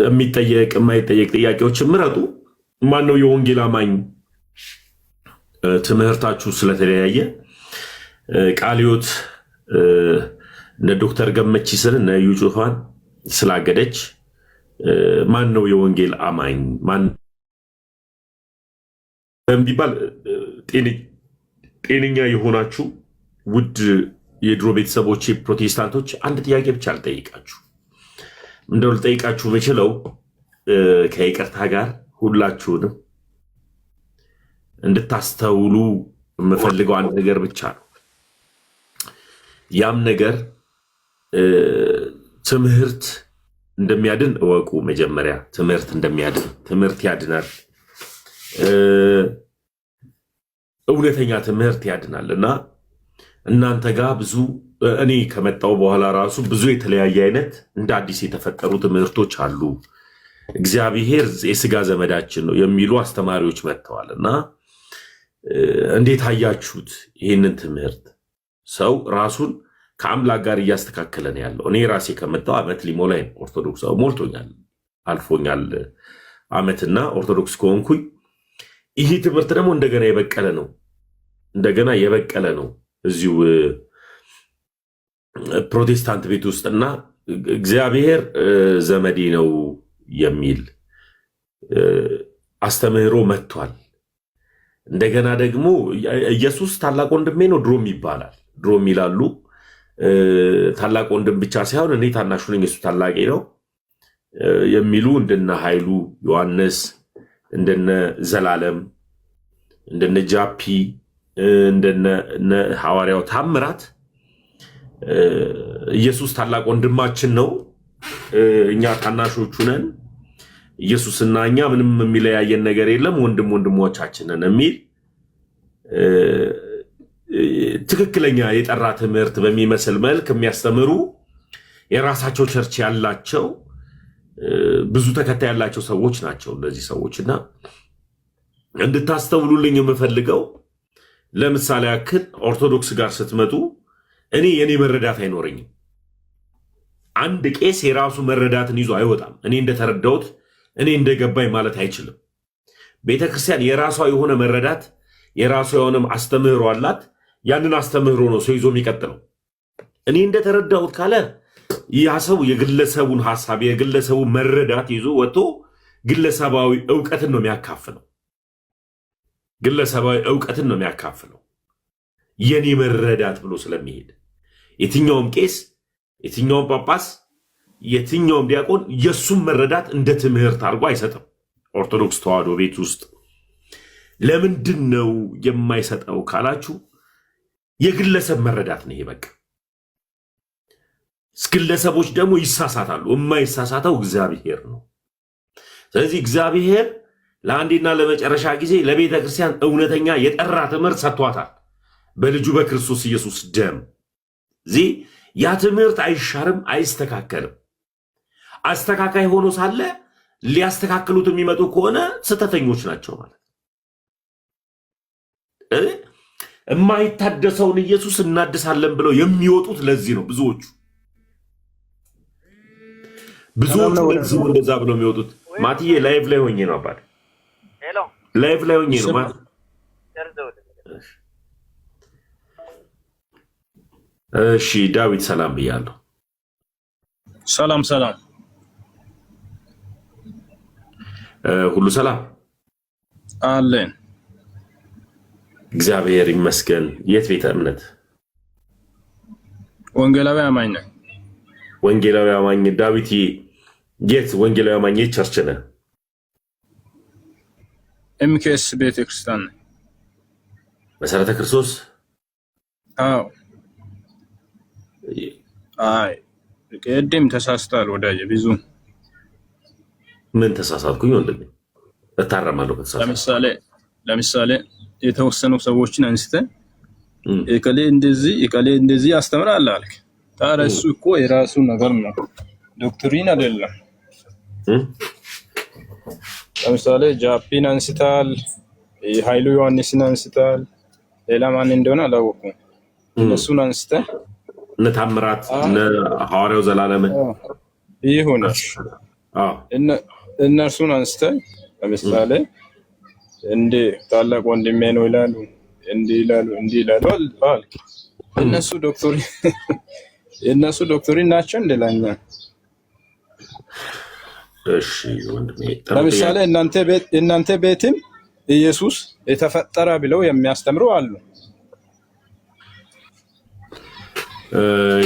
የሚጠየቅ የማይጠየቅ ጥያቄዎችን ምረጡ። ማነው የወንጌል አማኝ ትምህርታችሁ ስለተለያየ ቃልዮት እነ ዶክተር ገመቺስን እነ እዩ ጩፋን ስላገደች ማነው የወንጌል አማኝ ማን ቢባል ጤነኛ የሆናችሁ ውድ የድሮ ቤተሰቦች ፕሮቴስታንቶች አንድ ጥያቄ ብቻ ልጠይቃችሁ። እንደው ልጠይቃችሁ የምችለው ከይቅርታ ጋር ሁላችሁንም እንድታስተውሉ የምፈልገው አንድ ነገር ብቻ ነው። ያም ነገር ትምህርት እንደሚያድን እወቁ። መጀመሪያ ትምህርት እንደሚያድን፣ ትምህርት ያድናል። እውነተኛ ትምህርት ያድናል እና እናንተ ጋር ብዙ እኔ ከመጣው በኋላ ራሱ ብዙ የተለያየ አይነት እንደ አዲስ የተፈጠሩ ትምህርቶች አሉ። እግዚአብሔር የስጋ ዘመዳችን ነው የሚሉ አስተማሪዎች መጥተዋል እና እንዴት አያችሁት? ይህንን ትምህርት ሰው ራሱን ከአምላክ ጋር እያስተካከለ ነው ያለው። እኔ ራሴ ከመጣው ዓመት ሊሞላኝ ነው። ኦርቶዶክስ ሞልቶኛል፣ አልፎኛል ዓመትና ኦርቶዶክስ ከሆንኩኝ ይህ ትምህርት ደግሞ እንደገና የበቀለ ነው እዚሁ ፕሮቴስታንት ቤት ውስጥና እግዚአብሔር ዘመዴ ነው የሚል አስተምህሮ መጥቷል። እንደገና ደግሞ ኢየሱስ ታላቅ ወንድሜ ነው ድሮም ይባላል። ድሮም ይላሉ። ታላቅ ወንድም ብቻ ሳይሆን እኔ ታናሹ ነኝ እሱ ታላቄ ነው የሚሉ እንደነ ኃይሉ ዮሐንስ፣ እንደነ ዘላለም፣ እንደነ ጃፒ፣ እንደነ ሐዋርያው ታምራት ኢየሱስ ታላቅ ወንድማችን ነው፣ እኛ ታናሾቹ ነን፣ ኢየሱስና እኛ ምንም የሚለያየን ነገር የለም፣ ወንድሞቻችን ነን የሚል ትክክለኛ የጠራ ትምህርት በሚመስል መልክ የሚያስተምሩ የራሳቸው ቸርች ያላቸው ብዙ ተከታይ ያላቸው ሰዎች ናቸው እነዚህ ሰዎችና እንድታስተውሉልኝ የምፈልገው ለምሳሌ ያክል ኦርቶዶክስ ጋር ስትመጡ እኔ የኔ መረዳት አይኖረኝም። አንድ ቄስ የራሱ መረዳትን ይዞ አይወጣም። እኔ እንደተረዳሁት እኔ እንደገባኝ ማለት አይችልም። ቤተክርስቲያን የራሷ የሆነ መረዳት የራሷ የሆነ አስተምህሮ አላት። ያንን አስተምህሮ ነው ሰው ይዞ የሚቀጥለው። እኔ እንደተረዳሁት ካለ ያ ሰው የግለሰቡን ሐሳብ የግለሰቡን መረዳት ይዞ ወጥቶ ግለሰባዊ ዕውቀትን ነው የሚያካፍለው። የኔ መረዳት ብሎ ስለሚሄድ የትኛውም ቄስ፣ የትኛውም ጳጳስ፣ የትኛውም ዲያቆን የሱም መረዳት እንደ ትምህርት አድርጎ አይሰጥም። ኦርቶዶክስ ተዋሕዶ ቤት ውስጥ ለምንድን ነው የማይሰጠው ካላችሁ የግለሰብ መረዳት ነው። ይሄ በቃ ግለሰቦች ደግሞ ይሳሳታሉ። የማይሳሳተው እግዚአብሔር ነው። ስለዚህ እግዚአብሔር ለአንዴና ለመጨረሻ ጊዜ ለቤተ ክርስቲያን እውነተኛ የጠራ ትምህርት ሰጥቷታል በልጁ በክርስቶስ ኢየሱስ ደም። እዚህ ያ ትምህርት አይሻርም፣ አይስተካከልም። አስተካካይ ሆኖ ሳለ ሊያስተካክሉት የሚመጡ ከሆነ ስህተተኞች ናቸው ማለት። የማይታደሰውን ኢየሱስ እናድሳለን ብለው የሚወጡት ለዚህ ነው። ብዙዎቹ ለዚህ እንደዛ ብለው የሚወጡት። ማትዬ ላይቭ ላይ ሆኜ ነው አባል ላይቭ ላይ ሆኜ ነው ማለት። እሺ ዳዊት ሰላም ብያለሁ። ሰላም ሁሉ ሰላም አለን። እግዚአብሔር ይመስገን። የት ቤተ እምነት? ወንጌላዊ አማኝ ነኝ። ወንጌላዊ አማኝ ዳዊት፣ የት ወንጌላዊ አማኝ ቸርች ነህ? ኤምኬኤስ ቤተክርስቲያን ነኝ። መሰረተ ክርስቶስ? አዎ። አይ ቅድም ተሳስታል ወዳጅ። ብዙ ምን ተሳሳትኩኝ ወንድሜ? እታረማለሁ ከተሳሳትኩ። ለምሳሌ የተወሰኑ ሰዎችን አንስተን እከሌ እንደዚህ ያስተምራል አልክ። ታዲያ እሱ እኮ የራሱ ነገር ነው፣ ዶክትሪን አይደለም። ለምሳሌ ጃፒን አንስታል፣ ኃይሉ ዮሐንስን አንስታል፣ ሌላ ማን እንደሆነ አላወኩም። እነሱን አንስተን እነ ታምራት እነ ሐዋርያው ዘላለምን ይሁን እነርሱን አንስተህ ለምሳሌ እንደ ታላቅ ወንድሜ ነው ይላሉ፣ እንዲህ ይላሉ አልክ። እነሱ ዶክተሪን ናቸው እንደላኛ። እሺ ወንድሜ፣ ለምሳሌ እናንተ ቤትም ኢየሱስ የተፈጠረ ብለው የሚያስተምሩ አሉ።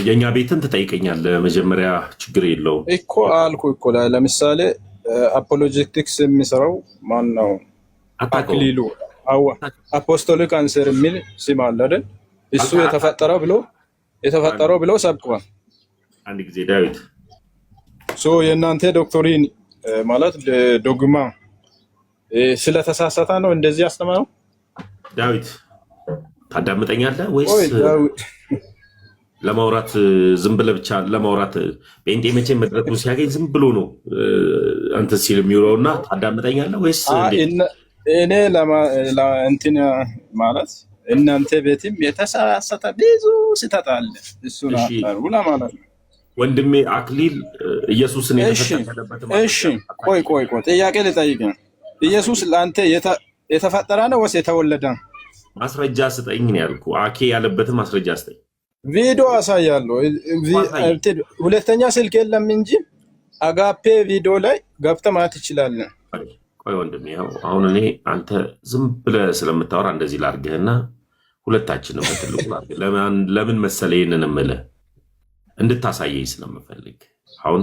የኛ ቤትን ትጠይቀኛለህ መጀመሪያ፣ ችግር የለውም እኮ አልኩ እኮ። ለምሳሌ አፖሎጀቲክስ የሚሰራው ማን ነው? አክሊሉ አፖስቶሊክ አንሰር የሚል ስም አለ አይደል? እሱ የተፈጠረው ብሎ ሰብኳል። አንድ ጊዜ ዳዊት የእናንተ ዶክትሪን ማለት ዶግማ ስለተሳሳተ ነው እንደዚህ አስተማረው። ዳዊት ታዳምጠኛለህ ወይስ ለማውራት ዝም ብለህ ብቻ ለማውራት? ጴንጤ መቼም መድረኩን ሲያገኝ ዝም ብሎ ነው እንትን ሲል የሚውለውና ታዳምጠኛለህ ወይስ እኔ እንትን ማለት እናንተ ቤትም የተሳሳተ ብዙ ስህተት አለ። እሱን አጣሩ ለማለት ነው ወንድሜ አክሊል። ኢየሱስን የተፈጠረበት ማለት እሺ፣ ቆይ ጥያቄ ልጠይቅ ነው። ኢየሱስ ለአንተ የተፈጠረ ነው ወይስ የተወለደ? ማስረጃ ስጠኝ ነው ያልኩህ። አኬ ያለበትን ማስረጃ ስጠኝ። ቪዲዮ አሳያለሁ። ሁለተኛ ስልክ የለም እንጂ አጋፔ ቪዲዮ ላይ ገብተህ ማየት ትችላለህ። ቆይ ወንድሜ፣ አሁን እኔ አንተ ዝም ብለህ ስለምታወራ እንደዚህ ላድርግህና ሁለታችንም በትልቁ ላድርግህ። ለምን መሰለህ ይሄንን እምልህ እንድታሳየኝ ስለምፈልግ። አሁን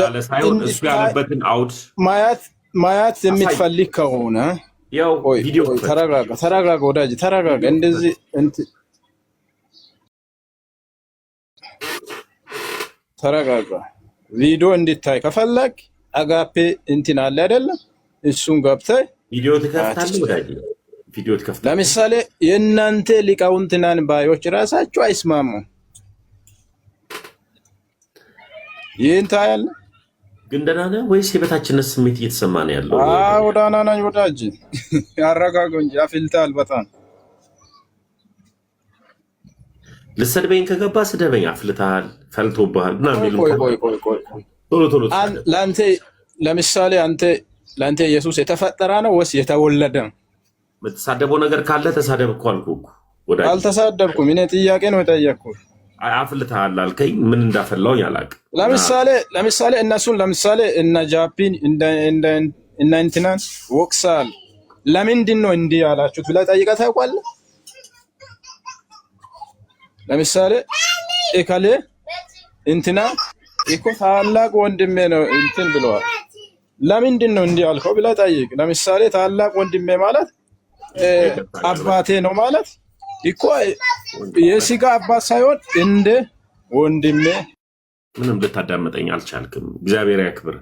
አለ ሳይሆን እሱ ያለበትን አውድ ማየት የምትፈልግ ከሆነ ያው ቪዲዮ ተረጋጋ ወዳጅ፣ ተረጋጋ። እንደዚህ ተረጋጋ። ቪዲዮ እንድታይ ከፈለግ አጋፔ እንትን አለ አይደለም? እሱን ገብተህ ቪዲዮ ትከፍታለህ ወዳጅ፣ ቪዲዮ ትከፍታለህ። ለምሳሌ የእናንተ ሊቃውንትናን ባዮች ራሳቸው አይስማሙም። ይህን ታያለህ። ግን ደህና ነህ ወይስ የበታችነት ስሜት እየተሰማ ነው ያለው? ደህና ነኝ ወዳጅ፣ ያረጋገው እንጂ አፍልተሃል በጣም። ልሰድበኝ ከገባ ስደበኝ። አፍልተሃል፣ ፈልቶብሃል ምናምን። ቶሎ ለምሳሌ ለአንተ ኢየሱስ የተፈጠረ ነው ወይስ የተወለደ? የምትሳደበው ነገር ካለ ተሳደብ እኮ አልኩህ ወዳጅ። አልተሳደብኩም፣ እኔ ጥያቄ ነው የጠየቅኩት። አፍልተሃል አልከኝ፣ ምን እንዳፈላሁኝ አላውቅም። ለምሳሌ እነሱን እነ ጃፒን እነ እንትናን ወቅሳል። ለምንድን ነው እንዲህ ያላችሁት ብለህ ጠይቀህ ታውቃለህ? ለምሳሌ እከሌ እንትና እኮ ታላቅ ወንድሜ ነው እንትን ብለዋል፣ ለምንድን ነው እንዲህ ያልከው ብለህ ጠይቅ። ለምሳሌ ታላቅ ወንድሜ ማለት አባቴ ነው ማለት እኮ የስጋ አባት ሳይሆን እንደ ወንድሜ። ምንም ልታዳመጠኝ አልቻልክም። እግዚአብሔር ያክብር።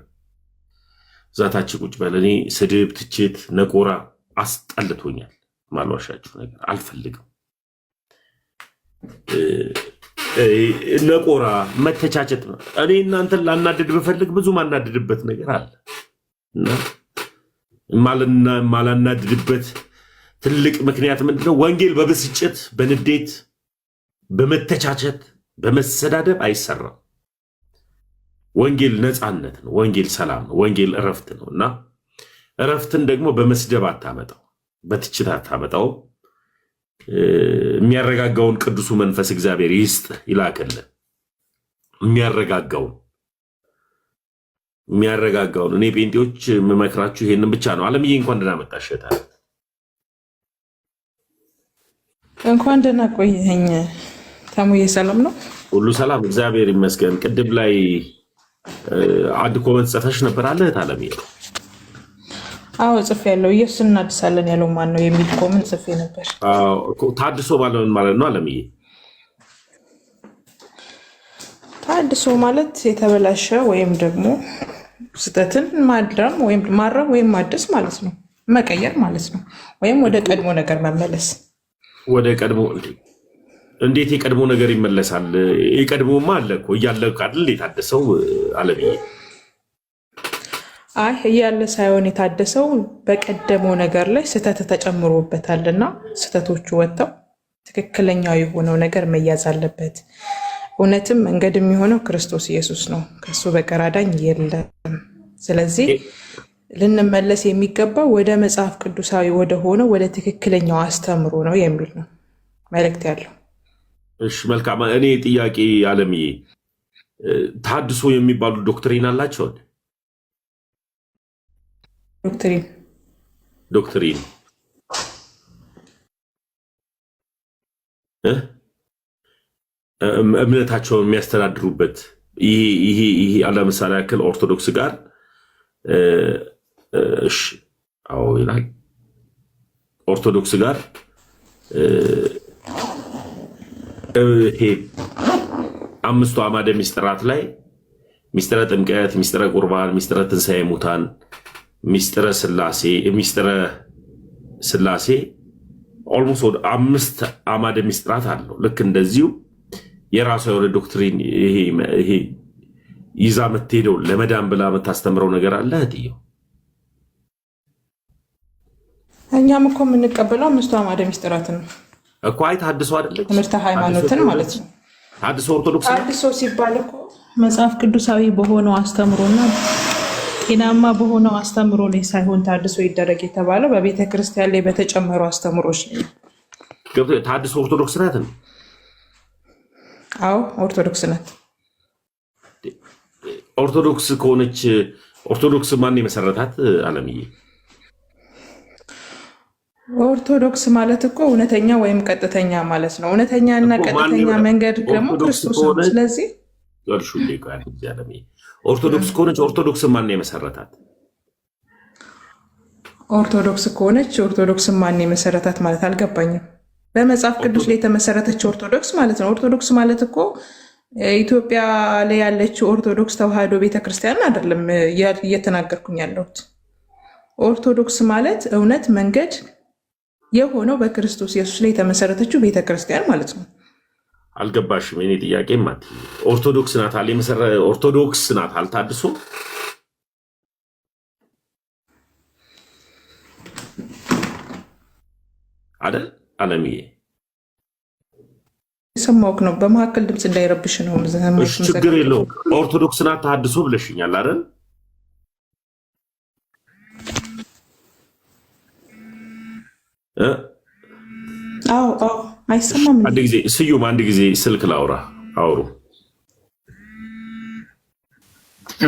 ዛታች ቁጭ በል። እኔ ስድብ፣ ትችት፣ ነቆራ አስጠልቶኛል። ማልዋሻችሁ ነገር አልፈልግም። ነቆራ፣ መተቻቸት ነው። እኔ እናንተን ላናድድ ብፈልግ ብዙ ማናድድበት ነገር አለ እና ማላናድድበት ትልቅ ምክንያት ምንድነው? ወንጌል በብስጭት፣ በንዴት፣ በመተቻቸት፣ በመሰዳደብ አይሰራም። ወንጌል ነፃነት ነው። ወንጌል ሰላም ነው። ወንጌል እረፍት ነው እና እረፍትን ደግሞ በመስደብ አታመጣው፣ በትችት አታመጣው። የሚያረጋጋውን ቅዱሱ መንፈስ እግዚአብሔር ይስጥ ይላክልን። የሚያረጋጋውን እኔ ጴንጤዎች የምመክራችሁ ይሄንን ብቻ ነው። አለምዬ እንኳን ደህና መጣሽ። እንኳን ደህና ቆየኸኝ ታሙዬ። ሰላም ነው? ሁሉ ሰላም እግዚአብሔር ይመስገን። ቅድም ላይ አንድ ኮመንት ጽፈሽ ነበር አለ አለምዬ? አዎ ጽፌ ያለው ኢየሱስ እናድሳለን ያለው ማን ነው የሚል ኮመንት ጽፌ ነበር። ታድሶ ማለት ነው አለምዬ? ታድሶ ማለት የተበላሸ ወይም ደግሞ ስህተትን ማረም ወይም ማደስ ማለት ነው። መቀየር ማለት ነው። ወይም ወደ ቀድሞ ነገር መመለስ። ወደ ቀድሞ እንዴት የቀድሞ ነገር ይመለሳል? የቀድሞማ አለ እኮ እያለ አይደል የታደሰው አለምዬ? እያለ ሳይሆን የታደሰው በቀደመው ነገር ላይ ስህተት ተጨምሮበታልና ስህተቶቹ ወጥተው ትክክለኛው የሆነው ነገር መያዝ አለበት። እውነትም መንገድ የሚሆነው ክርስቶስ ኢየሱስ ነው። ከሱ በቀር አዳኝ የለም። ስለዚህ ልንመለስ የሚገባው ወደ መጽሐፍ ቅዱሳዊ ወደ ሆነው ወደ ትክክለኛው አስተምሮ ነው የሚል ነው መልእክት ያለው። እሺ መልካም። እኔ ጥያቄ አለምዬ ታድሶ የሚባሉ ዶክትሪን አላቸው? ዶክትሪን እምነታቸውን የሚያስተዳድሩበት ይሄ ለምሳሌ ያክል ኦርቶዶክስ ጋር እሺ አዎ ይላል። ኦርቶዶክስ ጋር ይሄ አምስቱ አዕማደ ምስጢራት ላይ ምስጢረ ጥምቀት፣ ምስጢረ ቁርባን፣ ምስጢረ ትንሣኤ ሙታን፣ ምስጢረ ሥላሴ ኦልሞስት ወደ 5 አዕማደ ምስጢራት አለው። ልክ እንደዚሁ የራሷ የሆነ ዶክትሪን ይሄ ይዛ የምትሄደው ለመዳን ብላ የምታስተምረው ነገር አለ እህትየው? እኛም እኮ የምንቀበለው 5 አዕማደ ምስጢራትን ነው እኮ። አይ ታድሶ አይደለች ትምህርተ ሃይማኖትን ማለት ነው። ታድሶ ኦርቶዶክስ ታድሶ ሲባል እኮ መጽሐፍ ቅዱሳዊ በሆነው አስተምሮና ጤናማ በሆነው አስተምሮ ላይ ሳይሆን ታድሶ ይደረግ የተባለው በቤተ ክርስቲያን ላይ በተጨመሩ አስተምሮች ነው። ታድሶ ኦርቶዶክስ ናት ነው? አዎ ኦርቶዶክስ ናት። ኦርቶዶክስ ከሆነች ኦርቶዶክስ ማን የመሰረታት አለምዬ? ኦርቶዶክስ ማለት እኮ እውነተኛ ወይም ቀጥተኛ ማለት ነው። እውነተኛ እና ቀጥተኛ መንገድ ደግሞ ክርስቶስ ነው። ስለዚህ ኦርቶዶክስ ከሆነች ኦርቶዶክስ ማን የመሰረታት? ኦርቶዶክስ ከሆነች ኦርቶዶክስ ማን የመሰረታት ማለት አልገባኝም። በመጽሐፍ ቅዱስ ላይ የተመሰረተች ኦርቶዶክስ ማለት ነው። ኦርቶዶክስ ማለት እኮ ኢትዮጵያ ላይ ያለችው ኦርቶዶክስ ተዋህዶ ቤተክርስቲያን አይደለም እየተናገርኩኝ ያለሁት። ኦርቶዶክስ ማለት እውነት መንገድ የሆነው በክርስቶስ ኢየሱስ ላይ የተመሰረተችው ቤተክርስቲያን ማለት ነው። አልገባሽም? እኔ ጥያቄ ማት ኦርቶዶክስ ናት አለ ኦርቶዶክስ ናት አልታድሶ አይደል አለምዬ? የሰማሁህ ነው። በመካከል ድምፅ እንዳይረብሽ ነው። ችግር የለውም። ኦርቶዶክስ ናት ታድሶ ብለሽኛል አይደል? አዎ አይሰማም። አንድ ጊዜ ስዩም፣ አንድ ጊዜ ስልክ ላውራ አውሩ።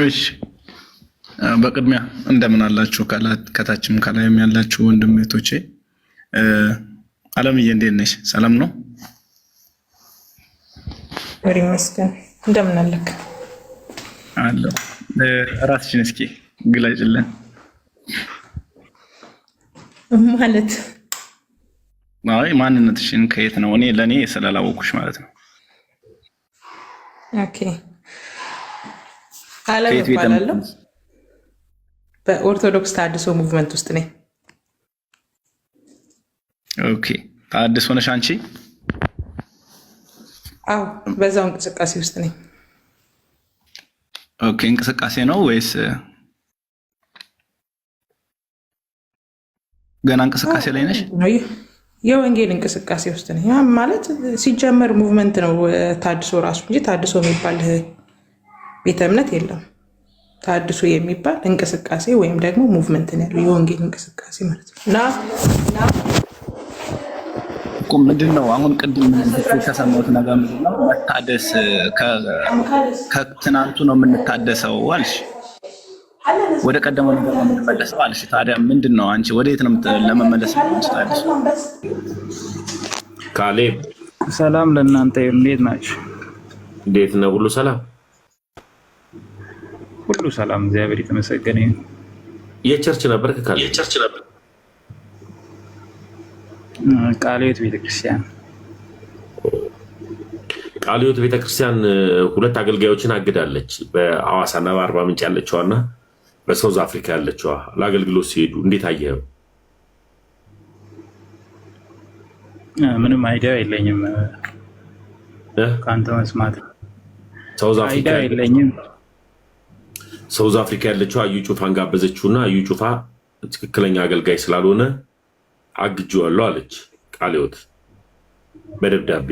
እሺ በቅድሚያ እንደምን አላችሁ? ከታችም ከላይም ያላችሁ ወንድም እህቶቼ፣ አለምዬ እንዴት ነሽ? ሰላም ነው? ይመስገን። እንደምን አለክ? አለሁ። ራስሽን እስኪ ግለጭልን። ማለት አይ ማንነትሽን ከየት ነው? እኔ ለኔ ስላላወኩሽ ማለት ነው። ኦኬ አለም እባላለሁ። በኦርቶዶክስ ታድሶ ሙቭመንት ውስጥ ነኝ። ኦኬ ታድሶ ነሽ አንቺ? አዎ በዛው እንቅስቃሴ ውስጥ ነኝ። ኦኬ እንቅስቃሴ ነው ወይስ ገና እንቅስቃሴ ላይ ነሽ? የወንጌል እንቅስቃሴ ውስጥ ነኝ። ያ ማለት ሲጀመር ሙቭመንት ነው ታድሶ ራሱ እንጂ ታድሶ የሚባል ቤተ እምነት የለም። ታድሶ የሚባል እንቅስቃሴ ወይም ደግሞ ሙቭመንት ነው ያለው፣ የወንጌል እንቅስቃሴ ማለት ነው። እና ምንድን ነው አሁን ቅድም ከሰማሁት ነገር ምንድን ነው መታደስ ከትናንቱ ነው የምንታደሰው አልሽ፣ ወደ ቀደመው ነገር ነው የምንመለሰው አልሽ። ታዲያ ምንድን ነው አንቺ ወዴት ነው ለመመለስ የምትታደስ? ካሌብ ሰላም ለእናንተ ይሁን። እንዴት ናችሁ? እንዴት ነው? ሁሉ ሰላም? ሁሉ ሰላም፣ እግዚአብሔር የተመሰገነ ይሁን። የቸርች ነበር ካሌብ? የቸርች ነበር ቃለ ሕይወት ቤተክርስቲያን። ቃለ ሕይወት ቤተክርስቲያን 2 አገልጋዮችን አግዳለች። በሐዋሳና በአርባ ምንጭ ያለችዋና በሳውዝ አፍሪካ ያለችዋ ለአገልግሎት ሲሄዱ እንዴት አየኸው? ምንም አይዲያ የለኝም ከአንተ መስማት። ሳውዝ አፍሪካ የለኝም። ሳውዝ አፍሪካ ያለችዋ እዩ ጩፋን ጋበዘችውና እዩ ጩፋ ትክክለኛ አገልጋይ ስላልሆነ አግጄዋለሁ አለች። ቃለ ሕይወት በደብዳቤ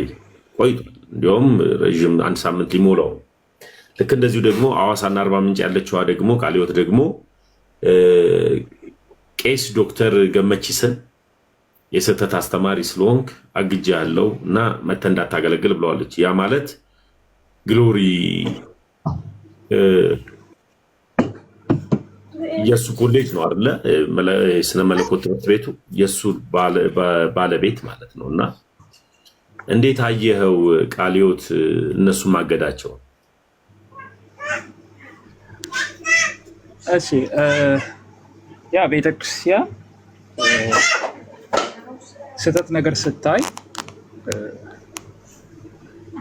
ቆይቷል። እንዲያውም ረዥም 1 ሳምንት ሊሞላው ልክ እንደዚሁ ደግሞ ሐዋሳና አርባ ምንጭ ያለችዋ ደግሞ ቃለ ሕይወት ደግሞ ቄስ ዶክተር ገመቺስን የስህተት አስተማሪ ስለሆንክ አግጄ ያለው እና መተህ እንዳታገለግል ብለዋለች። ያ ማለት ግሎሪ የእሱ ኮሌጅ ነው አይደለ? ስነ መለኮት ትምህርት ቤቱ የእሱ ባለቤት ማለት ነው። እና እንዴት አየኸው ቃለ ሕይወት እነሱ ማገዳቸው? እሺ ያ ቤተክርስቲያን ስህተት ነገር ስታይ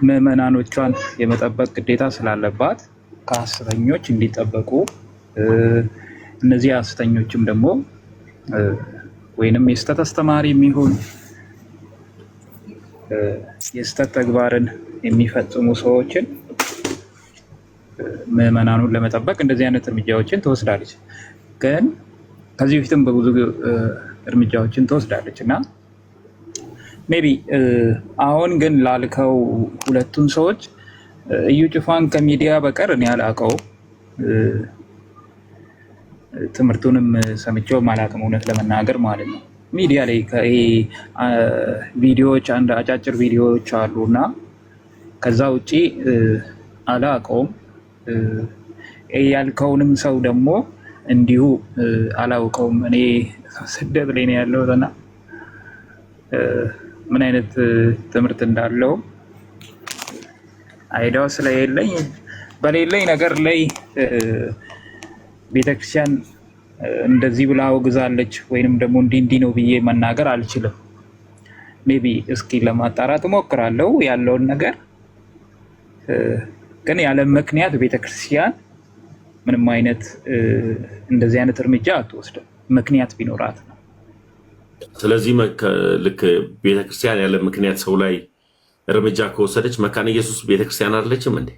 ምዕመናኖቿን የመጠበቅ ግዴታ ስላለባት ከሐሰተኞች እንዲጠበቁ እነዚህ ሐሰተኞችም ደግሞ ወይንም የስህተት አስተማሪ የሚሆን የስህተት ተግባርን የሚፈጽሙ ሰዎችን ምዕመናኑን ለመጠበቅ እንደዚህ አይነት እርምጃዎችን ትወስዳለች። ግን ከዚህ በፊትም በብዙ እርምጃዎችን ትወስዳለች እና ሜቢ አሁን ግን ላልከው ሁለቱን ሰዎች እዩ ጩፋን ከሚዲያ በቀር እኔ አላውቀውም። ትምህርቱንም ሰምቼውም አላውቅም እውነት ለመናገር ማለት ነው። ሚዲያ ላይ ቪዲዮዎች አንድ አጫጭር ቪዲዮዎች አሉ እና ከዛ ውጪ አላውቀውም። ያልከውንም ሰው ደግሞ እንዲሁ አላውቀውም። እኔ ስደት ላይ ነው ያለሁት እና ምን አይነት ትምህርት እንዳለው አይዲያው ስለሌለኝ በሌለኝ ነገር ላይ ቤተክርስቲያን እንደዚህ ብላ አውግዛለች ወይንም ደግሞ እንዲህ ነው ብዬ መናገር አልችልም። ሜቢ እስኪ ለማጣራት እሞክራለሁ ያለውን ነገር። ግን ያለ ምክንያት ቤተክርስቲያን ምንም አይነት እንደዚህ አይነት እርምጃ አትወስድም፣ ምክንያት ቢኖራት ነው። ስለዚህ ልክ ቤተክርስቲያን ያለ ምክንያት ሰው ላይ እርምጃ ከወሰደች መካነ ኢየሱስ ቤተክርስቲያን አይደለችም እንዴ?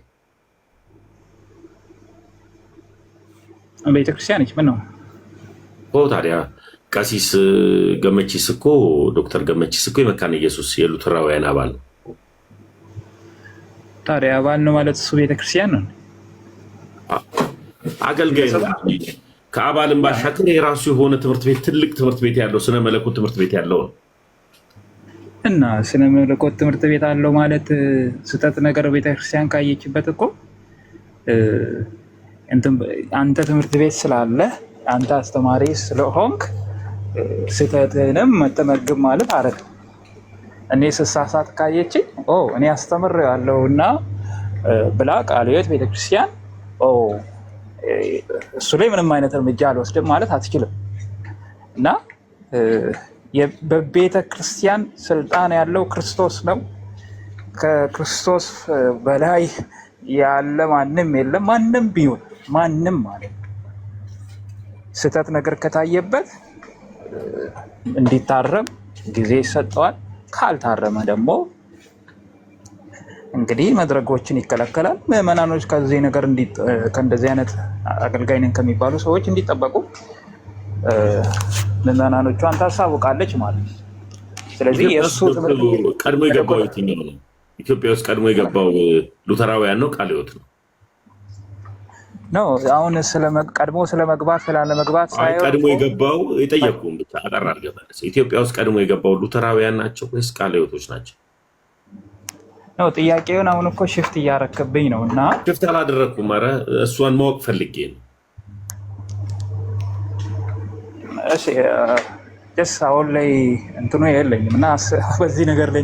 ቤተክርስቲያን ነች። ምን ነው ታዲያ? ቀሲስ ገመቺስ እኮ ዶክተር ገመቺስ እኮ የመካነ ኢየሱስ የሉተራውያን አባል ነው። ታዲያ አባል ነው ማለት እሱ ቤተክርስቲያን ነው? አገልጋይ ነው። ከአባልም ባሻገር የራሱ የሆነ ትምህርት ቤት፣ ትልቅ ትምህርት ቤት ያለው ስነ መለኮት ትምህርት ቤት ያለው ነው። እና ስነ መለኮት ትምህርት ቤት አለው ማለት ስህተት ነገር ቤተክርስቲያን ካየችበት እኮ አንተ ትምህርት ቤት ስላለ አንተ አስተማሪ ስለሆንክ ስህተትህንም መጠመግብ ማለት አይደለም። እኔ ስሳሳት ካየችኝ እኔ አስተምሬዋለሁ እና ብላ ቃለ ሕይወት ቤተክርስቲያን እሱ ላይ ምንም አይነት እርምጃ አልወስድም ማለት አትችልም። እና በቤተ ክርስቲያን ስልጣን ያለው ክርስቶስ ነው። ከክርስቶስ በላይ ያለ ማንም የለም። ማንም ቢሆን ማንም ማለት ስህተት ነገር ከታየበት እንዲታረም ጊዜ ይሰጠዋል። ካልታረመ ደግሞ እንግዲህ መድረኮችን ይከለከላል። ምዕመናኖች ከዚህ ነገር ከእንደዚህ አይነት አገልጋይ ነን ከሚባሉ ሰዎች እንዲጠበቁ ምዕመናኖቿን ታሳውቃለች ማለት ነው። ስለዚህ የእሱ ትምህርት ቀድሞ የገባው የትኛው ነው? ኢትዮጵያ ውስጥ ቀድሞ የገባው ሉተራውያን ነው ቃለ ሕይወት ነው? አሁን ቀድሞ ስለመግባት ስላለመግባት ሳይሆን ቀድሞ የገባው የጠየቁም ብቻ አጠር አድርገህ መልስ። ኢትዮጵያ ውስጥ ቀድሞ የገባው ሉተራውያን ናቸው ወይስ ቃለ ሕይወቶች ናቸው? ጥያቄውን አሁን እኮ ሽፍት እያረክብኝ ነው። እና ሽፍት አላደረግኩም። ኧረ እሷን ማወቅ ፈልጌ ነው። እሺ አሁን ላይ እንትኑ የለኝም እና በዚህ ነገር ላይ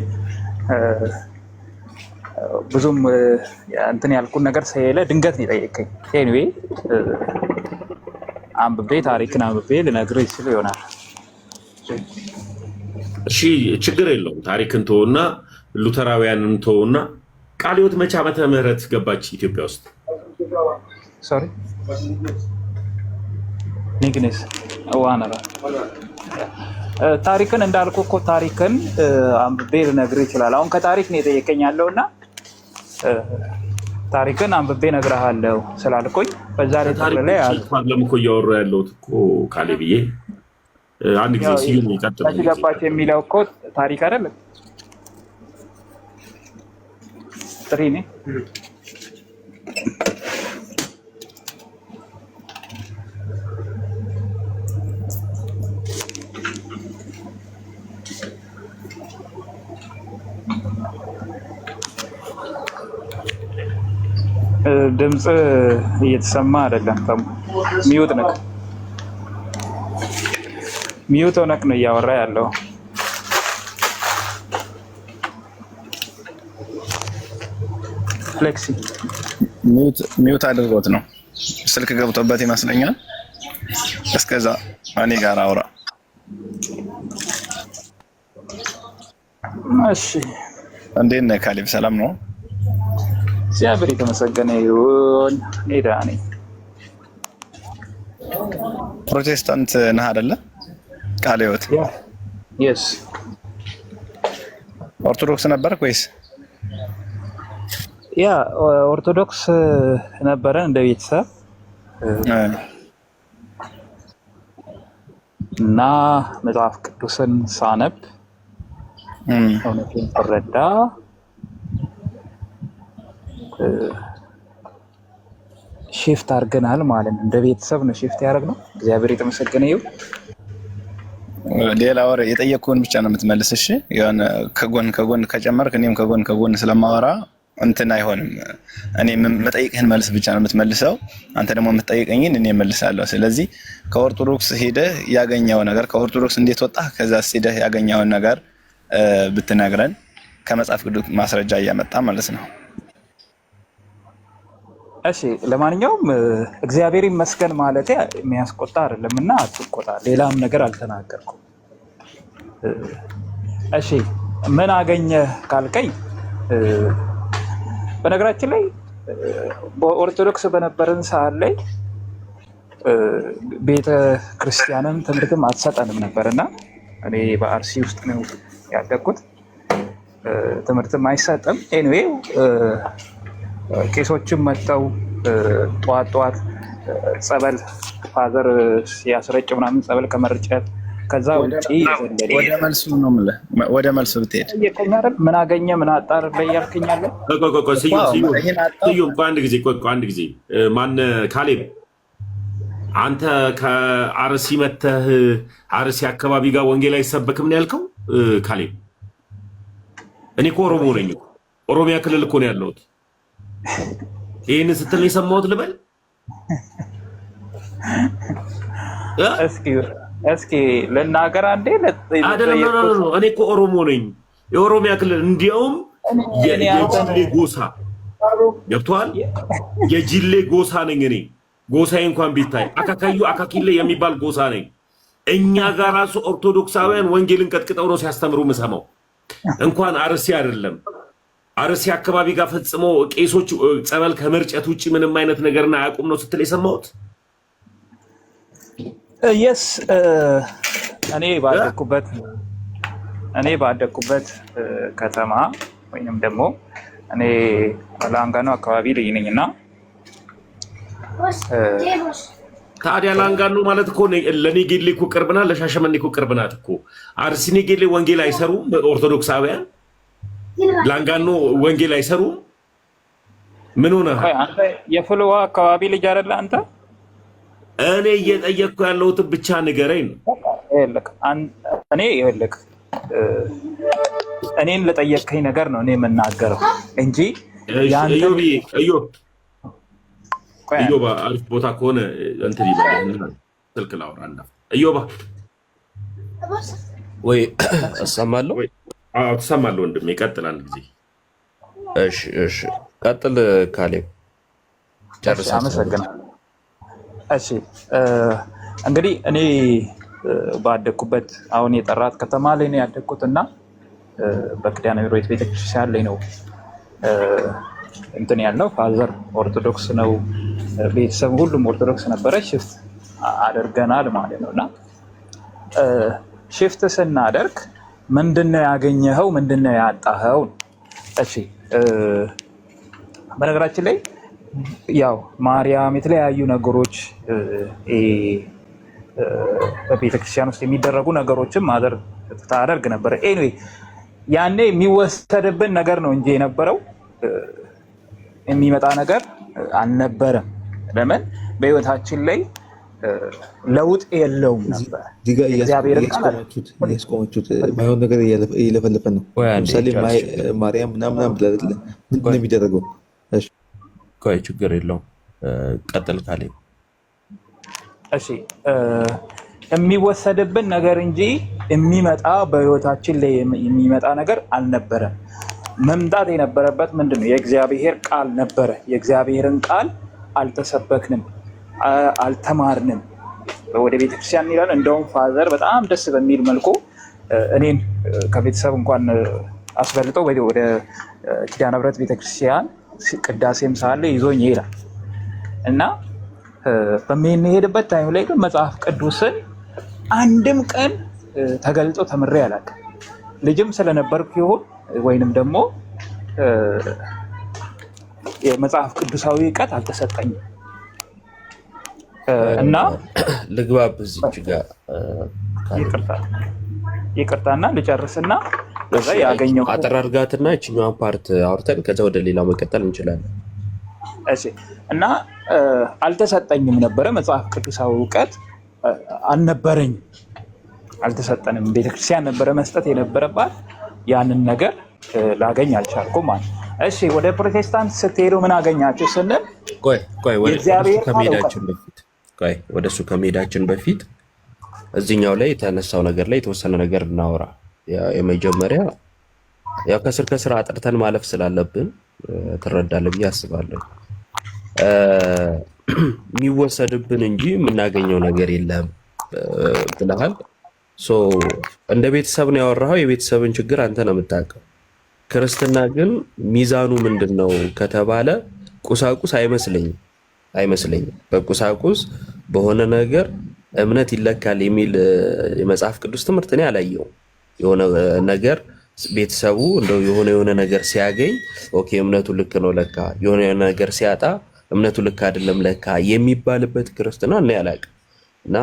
ብዙም እንትን ያልኩን ነገር ስለሌለ ድንገት ነው የጠየቀኝ። ኤኒዌይ ታሪክን አንብቤ ልነግርህ ይችል ይሆናል። እሺ ችግር የለውም። ታሪክን ተውና ሉተራውያንን ተውና ቃለ ሕይወት መቼ ዓመተ ምህረት ገባች ኢትዮጵያ ውስጥ? ሶሪ ኒግኔስ ዋናራ ታሪክን እንዳልኩ እኮ ታሪክን አንብቤ ልነግርህ ይችላል። አሁን ከታሪክ ነው የጠየቀኝ ያለውና ታሪክን አንብቤ እነግርሃለሁ ስላልኩኝ በዛ ላይ እኮ እያወሩ ያለሁት እኮ ካሌ ብዬ አንድ ጊዜ ሲሉ ይቀጥላል። ገባች የሚለው እኮ ታሪክ አይደለም። ጥሪ ድምፅ እየተሰማ አይደለም። ሚዩት ነክ ሚዩት ሆነክ ነው እያወራ ያለው። ፍሌክሲ ሚዩት አድርጎት ነው ስልክ ገብቶበት ይመስለኛል። እስከዛ እኔ ጋር አውራ። እሺ እንዴት ነህ ካሌብ? ሰላም ነው? እግዚአብሔር የተመሰገነ ይሁን። ኔዳ ነኝ። ፕሮቴስታንት ነህ አይደለ? ቃለ ሕይወት የስ ኦርቶዶክስ ነበርክ ወይስ? ያ ኦርቶዶክስ ነበረን እንደ ቤተሰብ እና መጽሐፍ ቅዱስን ሳነብ እውነትን ተረዳ ሺፍት አድርገናል ማለት ነው። እንደ ቤተሰብ ነው ሺፍት ያደረግነው። እግዚአብሔር የተመሰገነ ይሁን። ሌላ ወሬ የጠየቅኩህን ብቻ ነው የምትመልስ። እሺ የሆነ ከጎን ከጨመርክ እኔም ከጎን ስለማወራ እንትን አይሆንም። እኔ የምጠይቅህን መልስ ብቻ ነው የምትመልሰው፣ አንተ ደግሞ የምትጠይቀኝን እኔ እመልሳለሁ። ስለዚህ ከኦርቶዶክስ ሄደህ ያገኘው ነገር ከኦርቶዶክስ እንዴት ወጣህ፣ ከዛ ሄደህ ያገኘውን ነገር ብትነግረን ከመጽሐፍ ቅዱስ ማስረጃ እያመጣ ማለት ነው። እሺ ለማንኛውም እግዚአብሔር ይመስገን ማለት የሚያስቆጣ አይደለም እና አትቆጣ። ሌላም ነገር አልተናገርኩም። እሺ ምን አገኘ ካልከኝ፣ በነገራችን ላይ በኦርቶዶክስ በነበረን ሰዓት ላይ ቤተ ክርስቲያንም ትምህርትም አትሰጠንም ነበር እና እኔ በአርሲ ውስጥ ነው ያደግኩት። ትምህርትም አይሰጥም። ኤኒዌይ ቄሶችም መጥተው ጠዋት ጸበል ፋዘር ሲያስረጭ ምናምን ጸበል ከመርጨት ከዛ ውጪ ወደ መልሱ ብትሄድ ምን አገኘ ምን አጣር ላይ ያልከኛለ። አንድ ጊዜ ማን ካሌብ፣ አንተ ከአርሲ መተህ አርሲ አካባቢ ጋር ወንጌል አይሰበክም ነው ያልከው? ካሌብ እኔ እኮ ኦሮሞ ነኝ። ኦሮሚያ ክልል እኮ ነው ያለሁት። ይህንን ስትል የሰማሁት ልበል? እስኪ ልናገር አንዴ። እኔ እኮ ኦሮሞ ነኝ፣ የኦሮሚያ ክልል። እንዲያውም የጂሌ ጎሳ ገብቶሃል? የጂሌ ጎሳ ነኝ እኔ። ጎሳዬ እንኳን ቢታይ አካካዩ አካኪሌ የሚባል ጎሳ ነኝ። እኛ ጋር ራሱ ኦርቶዶክሳውያን ወንጌልን ቀጥቅጠው ነው ሲያስተምሩ የምሰማው። እንኳን አርሲ አይደለም አርሲ አካባቢ ጋር ፈጽሞ ቄሶች ጸበል ከመርጨት ውጭ ምንም አይነት ነገርና አያውቁም ነው ስትል የሰማሁት። የስ እኔ ባደኩበት ከተማ ወይንም ደግሞ እኔ ላንጋኖ አካባቢ ልጅ ነኝ እና ታዲያ ላንጋኖ ማለት እኮ ለኔጌሌ እኮ ቅርብ ናት፣ ለሻሸመኔ እኮ ቅርብ ናት እኮ። አርሲ ኔጌሌ ወንጌል አይሰሩም ኦርቶዶክሳውያን? ላንጋኖ ወንጌል አይሰሩም? ምን ሆነ? አንተ የፍልውሃ አካባቢ ልጅ አይደለ አንተ? እኔ እየጠየቅኩ ያለሁት ብቻ ንገረኝ ነው። እኔን ለጠየቅከኝ ነገር ነው እኔ የምናገረው እንጂ እዮባ አሪፍ ቦታ ከሆነ እንትን ይባላል። ስልክ ላውራ እና እዮባ ወይ እሰማለሁ። ትሰማለህ ወንድሜ? ቀጥል አንድ ጊዜ። እሺ ቀጥል ካሌብ። አመሰግናለሁ። እሺ እንግዲህ እኔ ባደኩበት አሁን የጠራት ከተማ ላይ ነው ያደኩት እና በኪዳነ ምሕረት ቤተክርስቲያን ላይ ነው እንትን ያለው። ፋዘር ኦርቶዶክስ ነው፣ ቤተሰብ ሁሉም ኦርቶዶክስ ነበረ። ሽፍት አድርገናል ማለት ነው እና ሽፍት ስናደርግ ምንድነው ያገኘኸው? ምንድነው ያጣኸው? እሺ በነገራችን ላይ ያው ማርያም የተለያዩ ነገሮች በቤተክርስቲያን ውስጥ የሚደረጉ ነገሮችን ማዘር ታደርግ ነበረ። ኤኒዌይ ያኔ የሚወሰድብን ነገር ነው እንጂ የነበረው የሚመጣ ነገር አልነበረም። ለምን በህይወታችን ላይ ለውጥ የለውም ነበር። ያስቆመችሁት ማይሆን ነገር እየለፈለፈን ነው። ለምሳሌ ማርያም ምናምን ብላ አይደለ? ምንድን ነው የሚደረገው? ቆይ ችግር የለውም ቀጥል ካሌብ። እሺ የሚወሰድብን ነገር እንጂ የሚመጣ በህይወታችን ላይ የሚመጣ ነገር አልነበረም። መምጣት የነበረበት ምንድነው? የእግዚአብሔር ቃል ነበረ። የእግዚአብሔርን ቃል አልተሰበክንም፣ አልተማርንም። ወደ ቤተክርስቲያን እንሄዳለን። እንደውም ፋዘር በጣም ደስ በሚል መልኩ እኔን ከቤተሰብ እንኳን አስበልጠው ወደ ኪዳነ ምሕረት ቤተክርስቲያን ቅዳሴም ሳለ ይዞኝ ይሄዳል እና በምንሄድበት ታይም ላይ ግን መጽሐፍ ቅዱስን አንድም ቀን ተገልጦ ተምሬ አላውቅም። ልጅም ስለነበርኩ ይሁን ወይንም ደግሞ የመጽሐፍ ቅዱሳዊ እውቀት አልተሰጠኝም እና ልግባብ እዚች ጋር ይቅርታና ልጨርስና ከዛ ያገኘው አጠር አድርጋትና እችኛዋን ፓርት አውርተን ከዛ ወደ ሌላው መቀጠል እንችላለን። እሺ እና አልተሰጠኝም ነበረ። መጽሐፍ ቅዱሳዊ እውቀት አልነበረኝም፣ አልተሰጠንም። ቤተክርስቲያን ነበረ መስጠት የነበረባት። ያንን ነገር ላገኝ አልቻልኩም ማለት። እሺ ወደ ፕሮቴስታንት ስትሄዱ ምን አገኛችሁ ስንል ወደ እሱ ከመሄዳችን በፊት እዚህኛው ላይ የተነሳው ነገር ላይ የተወሰነ ነገር እናወራ። የመጀመሪያ ያው ከስር ከስር አጥርተን ማለፍ ስላለብን ትረዳለህ ብዬ አስባለሁ። የሚወሰድብን እንጂ የምናገኘው ነገር የለም ብለሃል። እንደ ቤተሰብ ነው ያወራኸው። የቤተሰብን ችግር አንተ ነው የምታውቀው። ክርስትና ግን ሚዛኑ ምንድን ነው ከተባለ ቁሳቁስ አይመስለኝም። በቁሳቁስ በሆነ ነገር እምነት ይለካል የሚል የመጽሐፍ ቅዱስ ትምህርት እኔ አላየውም። የሆነ ነገር ቤተሰቡ እንደው የሆነ ነገር ሲያገኝ ኦኬ እምነቱ ልክ ነው ለካ፣ የሆነ ነገር ሲያጣ እምነቱ ልክ አይደለም ለካ የሚባልበት ክርስትና እኔ አላውቅም። እና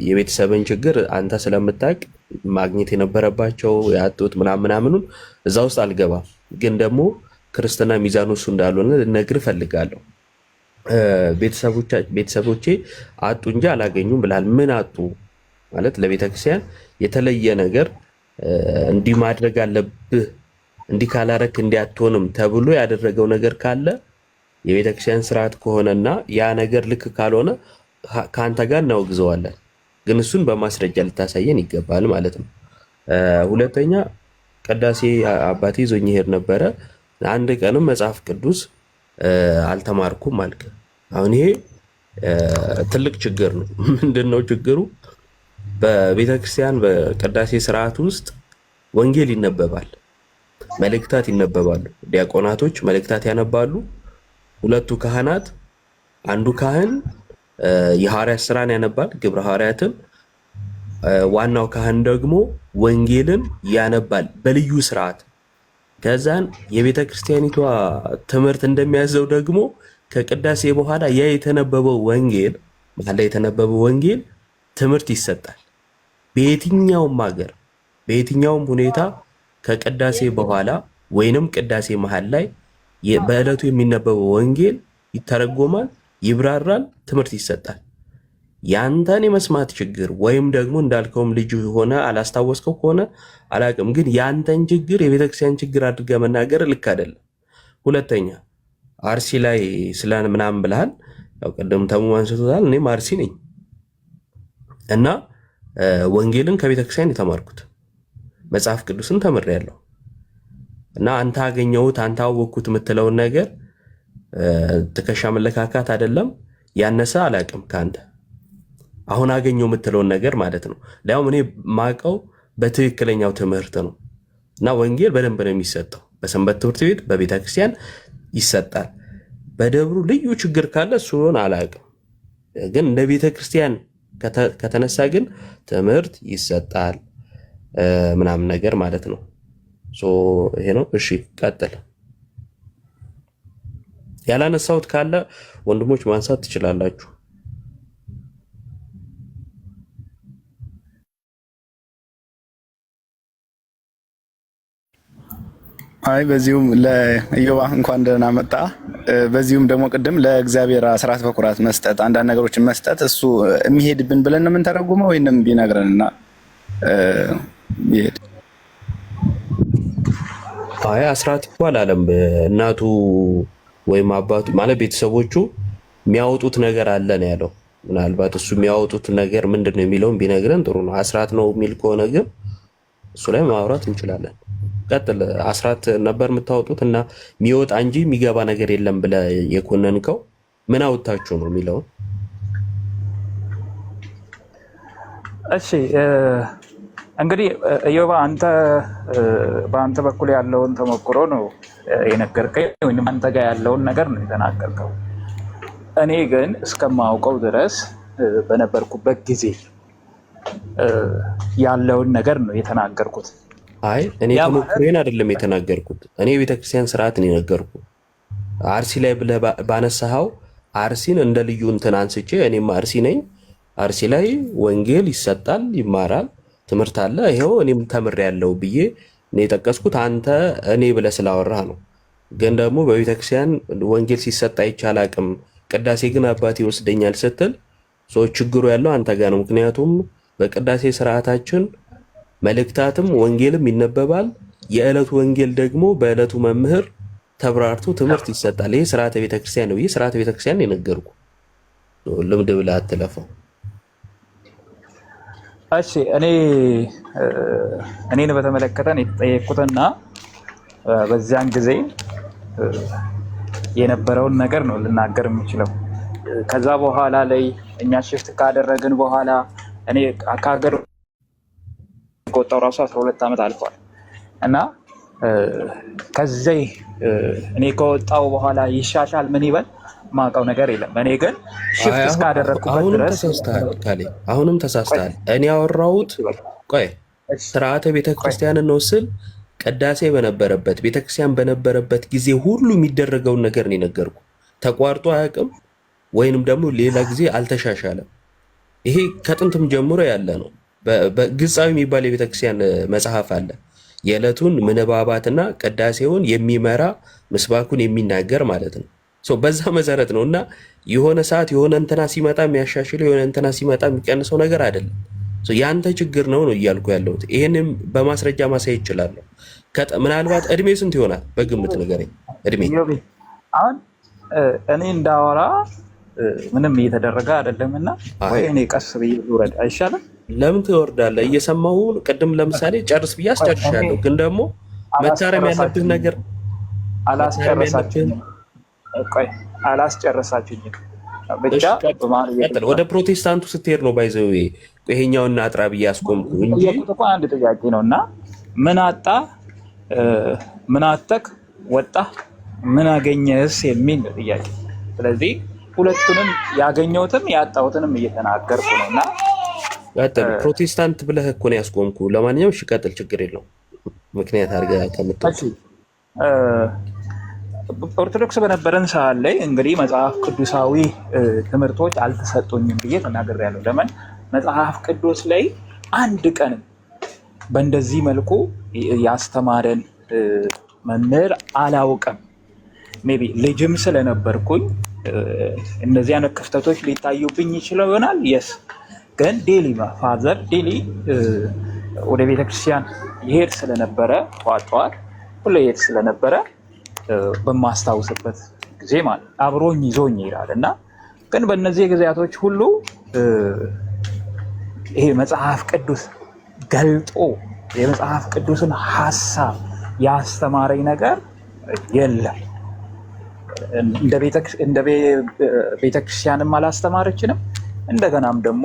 የቤተሰብን ችግር አንተ ስለምታውቅ ማግኘት የነበረባቸው ያጡት ምናምኑን እዛ ውስጥ አልገባም። ግን ደግሞ ክርስትና ሚዛኑ እሱ እንዳልሆነ ልነግርህ እፈልጋለሁ። ቤተሰቦቼ አጡ እንጂ አላገኙም ብላል። ምን አጡ ማለት ለቤተክርስቲያን የተለየ ነገር እንዲህ ማድረግ አለብህ እንዲህ ካላረክ እንዲያትሆንም ተብሎ ያደረገው ነገር ካለ የቤተክርስቲያን ስርዓት ከሆነና ያ ነገር ልክ ካልሆነ ከአንተ ጋር እናወግዘዋለን። ግን እሱን በማስረጃ ልታሳየን ይገባል ማለት ነው። ሁለተኛ ቅዳሴ አባቴ ይዞኝ ይሄድ ነበረ። አንድ ቀንም መጽሐፍ ቅዱስ አልተማርኩም አልክ። አሁን ይሄ ትልቅ ችግር ነው። ምንድነው ችግሩ? በቤተክርስቲያን በቅዳሴ ስርዓት ውስጥ ወንጌል ይነበባል፣ መልእክታት ይነበባሉ። ዲያቆናቶች መልእክታት ያነባሉ። ሁለቱ ካህናት፣ አንዱ ካህን የሐዋርያት ስራን ያነባል፣ ግብረ ሐዋርያትን። ዋናው ካህን ደግሞ ወንጌልን ያነባል በልዩ ስርዓት። ከዛን የቤተ ክርስቲያኒቷ ትምህርት እንደሚያዘው ደግሞ ከቅዳሴ በኋላ ያ የተነበበው ወንጌል ማለት የተነበበው ወንጌል ትምህርት ይሰጣል። በየትኛውም ሀገር በየትኛውም ሁኔታ ከቅዳሴ በኋላ ወይንም ቅዳሴ መሃል ላይ በዕለቱ የሚነበበው ወንጌል ይተረጎማል፣ ይብራራል፣ ትምህርት ይሰጣል። ያንተን የመስማት ችግር ወይም ደግሞ እንዳልከውም ልጅ ሆነ አላስታወስከው ከሆነ አላቅም፣ ግን ያንተን ችግር የቤተክርስቲያን ችግር አድርገህ መናገር ልክ አይደለም። ሁለተኛ አርሲ ላይ ስለ ምናምን ብለሃል። ያው ቅድም ተሙ አንስቶታል። እኔም አርሲ ነኝ እና ወንጌልን ከቤተክርስቲያን የተማርኩት መጽሐፍ ቅዱስን ተምሬያለሁ። እና አንተ አገኘሁት አንተ አወቅኩት የምትለውን ነገር ትከሻ መለካካት አይደለም። ያነሰ አላቅም ከአንተ አሁን አገኘው የምትለውን ነገር ማለት ነው። ሊያውም እኔ ማቀው በትክክለኛው ትምህርት ነው። እና ወንጌል በደንብ ነው የሚሰጠው። በሰንበት ትምህርት ቤት በቤተክርስቲያን ይሰጣል። በደብሩ ልዩ ችግር ካለ እሱን አላቅም፣ ግን እንደ ቤተክርስቲያን ከተነሳ ግን ትምህርት ይሰጣል ምናምን ነገር ማለት ነው። ይሄ ነው። እሺ ቀጥል። ያላነሳሁት ካለ ወንድሞች ማንሳት ትችላላችሁ። አይ በዚሁም ለኢዮባ እንኳን ደህና መጣ። በዚሁም ደግሞ ቅድም ለእግዚአብሔር አስራት በኩራት መስጠት አንዳንድ ነገሮችን መስጠት እሱ የሚሄድብን ብለን ነው የምንተረጉመው ወይንም ቢነግረንና ይሄድ? አይ አስራት እኮ አላለም። እናቱ ወይም አባቱ ማለት ቤተሰቦቹ የሚያወጡት ነገር አለ ነው ያለው። ምናልባት እሱ የሚያወጡት ነገር ምንድነው የሚለውን ቢነግረን ጥሩ ነው። አስራት ነው የሚል ከሆነ ግን እሱ ላይ ማውራት እንችላለን። ቀጥል። አስራት ነበር የምታወጡት እና የሚወጣ እንጂ የሚገባ ነገር የለም ብለህ የኮነንከው ምን አውጥታችሁ ነው የሚለውን። እሺ እንግዲህ ኢዮብ በአንተ በኩል ያለውን ተሞክሮ ነው የነገርከኝ፣ ወይም አንተ ጋር ያለውን ነገር ነው የተናገርከው። እኔ ግን እስከማውቀው ድረስ በነበርኩበት ጊዜ ያለውን ነገር ነው የተናገርኩት። አይ እኔ ተሞክሮዬን አይደለም የተናገርኩት፣ እኔ የቤተክርስቲያን ስርዓትን የነገርኩ። አርሲ ላይ ብለህ ባነሳኸው አርሲን እንደ ልዩ እንትን አንስቼ እኔም አርሲ ነኝ፣ አርሲ ላይ ወንጌል ይሰጣል፣ ይማራል፣ ትምህርት አለ፣ ይኸው እኔም ተምሬያለሁ ብዬ እኔ የጠቀስኩት አንተ እኔ ብለህ ስላወራህ ነው። ግን ደግሞ በቤተክርስቲያን ወንጌል ሲሰጥ አይቻል አቅም ቅዳሴ ግን አባቴ ይወስደኛል ስትል ሰዎች ችግሩ ያለው አንተ ጋር ነው። ምክንያቱም በቅዳሴ ስርዓታችን መልእክታትም ወንጌልም ይነበባል። የዕለቱ ወንጌል ደግሞ በዕለቱ መምህር ተብራርቶ ትምህርት ይሰጣል። ይሄ ስርዓተ ቤተክርስቲያን ነው። ይሄ ስርዓተ ቤተክርስቲያን የነገርኩ ልምድ ብለህ አትለፈው። እሺ እኔን በተመለከተ የተጠየቅኩትና በዚያን ጊዜ የነበረውን ነገር ነው ልናገር የምችለው። ከዛ በኋላ ላይ እኛ ሽፍት ካደረግን በኋላ እኔ ከሀገር ከወጣሁ ራሱ 12 ዓመት አልፏል እና ከዚህ እኔ ከወጣሁ በኋላ ይሻሻል ምን ይበል ማውቀው ነገር የለም። እኔ ግን ሽፍት እስካደረግኩበት ድረስ አሁንም ተሳስተሃል። እኔ ያወራሁት ቆይ ስርዓተ ቤተክርስቲያንን ነው ስል ቅዳሴ በነበረበት ቤተክርስቲያን በነበረበት ጊዜ ሁሉ የሚደረገውን ነገር ነው የነገርኩ። ተቋርጦ አያውቅም ወይንም ደግሞ ሌላ ጊዜ አልተሻሻለም። ይሄ ከጥንትም ጀምሮ ያለ ነው። በግጻዊ የሚባል የቤተክርስቲያን መጽሐፍ አለ። የዕለቱን ምንባባትና ቅዳሴውን የሚመራ ምስባኩን የሚናገር ማለት ነው። በዛ መሰረት ነው እና የሆነ ሰዓት የሆነ እንትና ሲመጣ የሚያሻሽለው የሆነ እንትና ሲመጣ የሚቀንሰው ነገር አይደለም። ያንተ ችግር ነው እያልኩ ያለሁት። ይሄንም በማስረጃ ማሳየት ይችላለሁ። ምናልባት እድሜ ስንት ይሆናል በግምት ንገረኝ። እድሜ አሁን እኔ እንዳወራ ምንም እየተደረገ አይደለም እና ወይ እኔ ቀስ ብዬ ልውረድ አይሻልም? ለምን ትወርዳለህ? እየሰማሁ ቅድም ለምሳሌ ጨርስ ብዬ አስጨርሻለሁ። ግን ደግሞ መታረም ያለብህ ነገር አላስጨረሳችሁኝም። ብቻ ወደ ፕሮቴስታንቱ ስትሄድ ነው ባይዘው ይሄኛውና አጥራ ብዬ አስቆምኩ እንጂ አንድ ጥያቄ ነው እና ምን አጣ ምን አተክ ወጣ ምን አገኘስ የሚል ጥያቄ። ስለዚህ ሁለቱንም ያገኘሁትም ያጣሁትንም እየተናገርኩ ነው እና ፕሮቴስታንት ብለህ እኮ ነው ያስቆምኩ። ለማንኛውም እሺ ቀጥል፣ ችግር የለውም። ምክንያት አድርገህ ከምትጠቅስ ኦርቶዶክስ በነበረን ሰዓት ላይ እንግዲህ መጽሐፍ ቅዱሳዊ ትምህርቶች አልተሰጡኝም ብዬ ተናግሬያለሁ። ለምን መጽሐፍ ቅዱስ ላይ አንድ ቀንም በእንደዚህ መልኩ ያስተማረን መምህር አላውቅም። ሜይ ቢ ልጅም ስለነበርኩኝ እነዚህ አይነት ክፍተቶች ሊታዩብኝ ይችለው ይሆናል። የስ ግን ዴሊ ፋዘር ዴሊ ወደ ቤተክርስቲያን ይሄድ ስለነበረ ጠዋት ሁሌ ይሄድ ስለነበረ በማስታውስበት ጊዜ ማለት አብሮኝ ይዞኝ ይላል እና ግን በእነዚህ ጊዜያቶች ሁሉ ይሄ መጽሐፍ ቅዱስ ገልጦ የመጽሐፍ ቅዱስን ሀሳብ ያስተማረኝ ነገር የለም። እንደ ቤተክርስቲያንም አላስተማረችንም፣ እንደገናም ደግሞ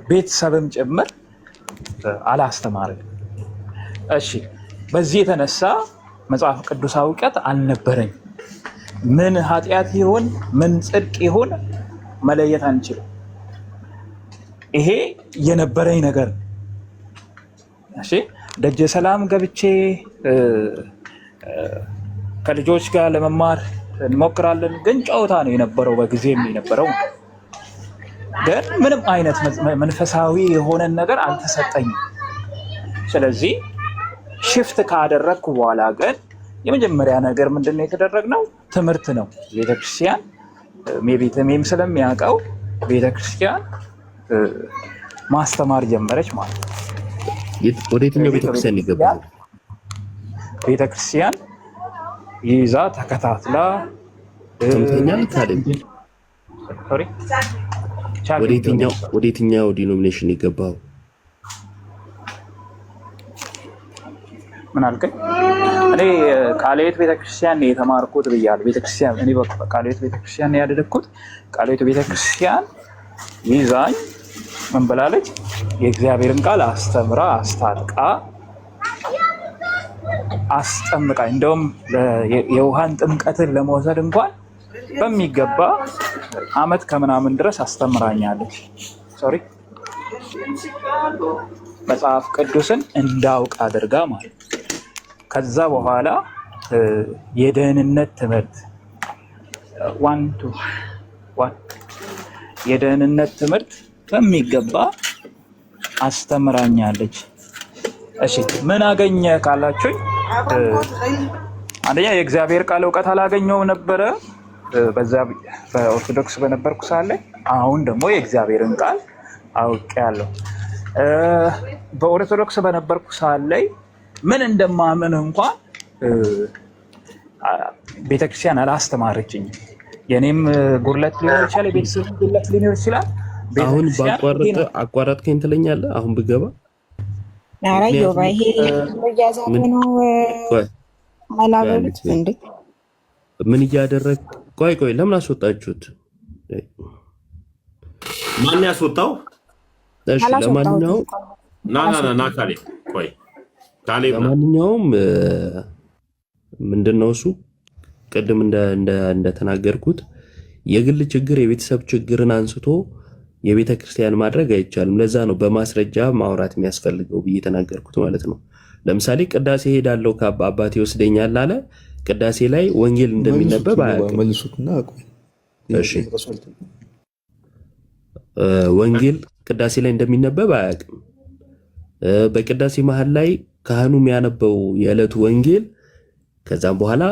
ቤተሰብም ጭምር አላስተማረንም። እሺ በዚህ የተነሳ መጽሐፍ ቅዱሳዊ እውቀት አልነበረኝ። ምን ኃጢአት ይሆን ምን ጽድቅ ይሆን መለየት አንችልም። ይሄ የነበረኝ ነገር። እሺ ደጀ ሰላም ገብቼ ከልጆች ጋር ለመማር እንሞክራለን፣ ግን ጨዋታ ነው የነበረው። በጊዜም የነበረው ግን ምንም አይነት መንፈሳዊ የሆነን ነገር አልተሰጠኝም። ስለዚህ ሽፍት ካደረግኩ በኋላ ግን የመጀመሪያ ነገር ምንድነው የተደረግነው? ትምህርት ነው። ቤተክርስቲያን ሜም ስለሚያውቀው ቤተክርስቲያን ማስተማር ጀመረች ማለት ነው። ወደ የትኛው ቤተክርስቲያን ይገባል? ቤተክርስቲያን ይዛ ተከታትላ ሰምተኛል ካሌብ? ሶሪ ወደ የትኛው ዲኖሚኔሽን የገባው? ምን አልከኝ? እኔ ቃለ ሕይወት ቤተክርስቲያን የተማርኩት ብያለሁ። ቤተክርስቲያን እኔ ቃለ ሕይወት ቤተክርስቲያን ያደረግኩት ቃለ ሕይወት ቤተክርስቲያን ይዛኝ ምን ብላለች? የእግዚአብሔርን ቃል አስተምራ አስታጥቃ አስጠምቃኝ። እንደውም የውሃን ጥምቀትን ለመውሰድ እንኳን በሚገባ አመት ከምናምን ድረስ አስተምራኛለች። ሶሪ መጽሐፍ ቅዱስን እንዳውቅ አድርጋ ማለት። ከዛ በኋላ የደህንነት ትምህርት የደህንነት ትምህርት በሚገባ አስተምራኛለች። እሺ ምን አገኘ ካላችሁኝ፣ አንደኛ የእግዚአብሔር ቃል እውቀት አላገኘው ነበረ በዛ በኦርቶዶክስ በነበርኩ ሳለ። አሁን ደግሞ የእግዚአብሔርን ቃል አውቄያለሁ። በኦርቶዶክስ በነበርኩ ሳለ ምን እንደማምን እንኳን ቤተክርስቲያን አላስተማረችኝም። የኔም ጉድለት ሊኖር ይችላል፣ የቤተሰብ ጉድለት ሊኖር ይችላል። አሁን አቋረጥከኝ ትለኛለህ። አሁን ብገባ ምን እያደረግ? ቆይ ለምን አስወጣችሁት? ማን ያስወጣው? እሺ ለማንኛውም ለማንኛውም ምንድነው እሱ ቅድም እንደተናገርኩት የግል ችግር የቤተሰብ ችግርን አንስቶ የቤተ ክርስቲያን ማድረግ አይቻልም። ለዛ ነው በማስረጃ ማውራት የሚያስፈልገው ብዬ የተናገርኩት ማለት ነው። ለምሳሌ ቅዳሴ ሄዳለሁ አባቴ ወስደኛል አለ። ቅዳሴ ላይ ወንጌል እንደሚነበብ አያውቅም። እሺ ወንጌል ቅዳሴ ላይ እንደሚነበብ አያውቅም። በቅዳሴ መሀል ላይ ካህኑ የሚያነበው የዕለቱ ወንጌል ከዛም በኋላ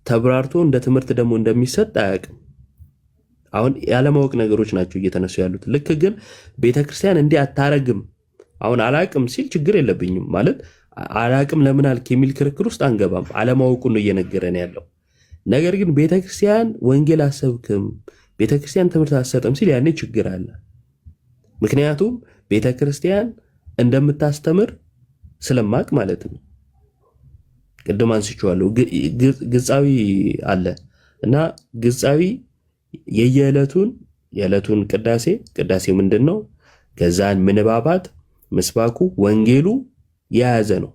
ተብራርቶ እንደ ትምህርት ደግሞ እንደሚሰጥ አያውቅም። አሁን ያለማወቅ ነገሮች ናቸው እየተነሱ ያሉት። ልክ ግን ቤተክርስቲያን እንዲህ አታረግም አሁን አላቅም ሲል ችግር የለብኝም ማለት አላቅም ለምን አልክ የሚል ክርክር ውስጥ አንገባም። አለማወቁን ነው እየነገረን ያለው። ነገር ግን ቤተክርስቲያን ወንጌል አሰብክም፣ ቤተክርስቲያን ትምህርት አሰጥም ሲል ያኔ ችግር አለ። ምክንያቱም ቤተክርስቲያን እንደምታስተምር ስለማቅ ማለት ነው። ቅድም አንስቼዋለሁ። ግጻዊ አለ እና ግጻዊ የዕለቱን ቅዳሴው ምንድን ነው? ከዛን ምንባባት ምስባኩ ወንጌሉ የያዘ ነው።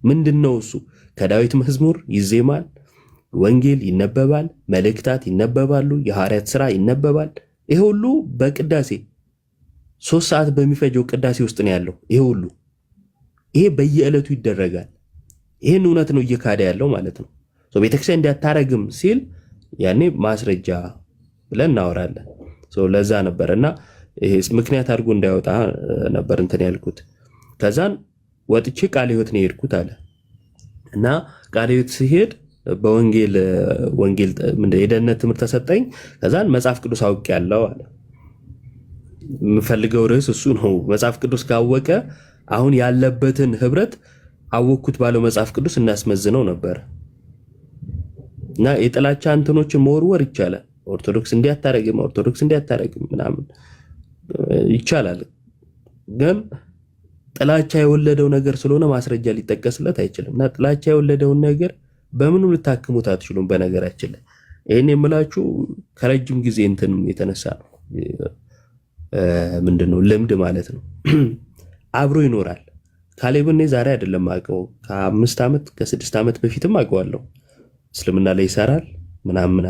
ምንድን ነው እሱ? ከዳዊት መዝሙር ይዜማል፣ ወንጌል ይነበባል፣ መልእክታት ይነበባሉ፣ የሐዋርያት ሥራ ይነበባል። ይሄ ሁሉ በቅዳሴ 3 ሰዓት በሚፈጀው ቅዳሴ ውስጥ ነው ያለው። ይሄ በየዕለቱ ይደረጋል። ይህን እውነት ነው እየካደ ያለው ማለት ነው። ቤተክርስቲያን እንዲያታረግም ሲል ያኔ ማስረጃ ብለን እናወራለን። ለዛ ነበር እና ምክንያት አድርጎ እንዳይወጣ ነበር እንትን ያልኩት። ከዛን ወጥቼ ቃለ ሕይወት ነው የሄድኩት አለ እና ቃለ ሕይወት ሲሄድ በወንጌል የደህንነት ትምህርት ተሰጠኝ። ከዛን መጽሐፍ ቅዱስ አውቄያለሁ አለ። የምፈልገው ርዕስ እሱ ነው። መጽሐፍ ቅዱስ ካወቀ አሁን ያለበትን ህብረት አወቅኩት ባለው መጽሐፍ ቅዱስ እናስመዝነው ነበር እና የጥላቻ እንትኖችን መወርወር ይቻላል። ኦርቶዶክስ እንዲያታረግም ምናምን ይቻላል። ግን ጥላቻ የወለደው ነገር ስለሆነ ማስረጃ ሊጠቀስለት አይችልም እና ጥላቻ የወለደውን ነገር በምኑ ልታክሙት አትችሉም። በነገራችን ላይ ይህን የምላችሁ ከረጅም ጊዜ እንትን የተነሳ ነው። ምንድነው ልምድ ማለት ነው። አብሮ ይኖራል። ካሌብን ዛሬ አይደለም አውቀው ከ5 ዓመት ከ6 ዓመት በፊትም አውቀዋለሁ። እስልምና ላይ ይሰራል ምናምን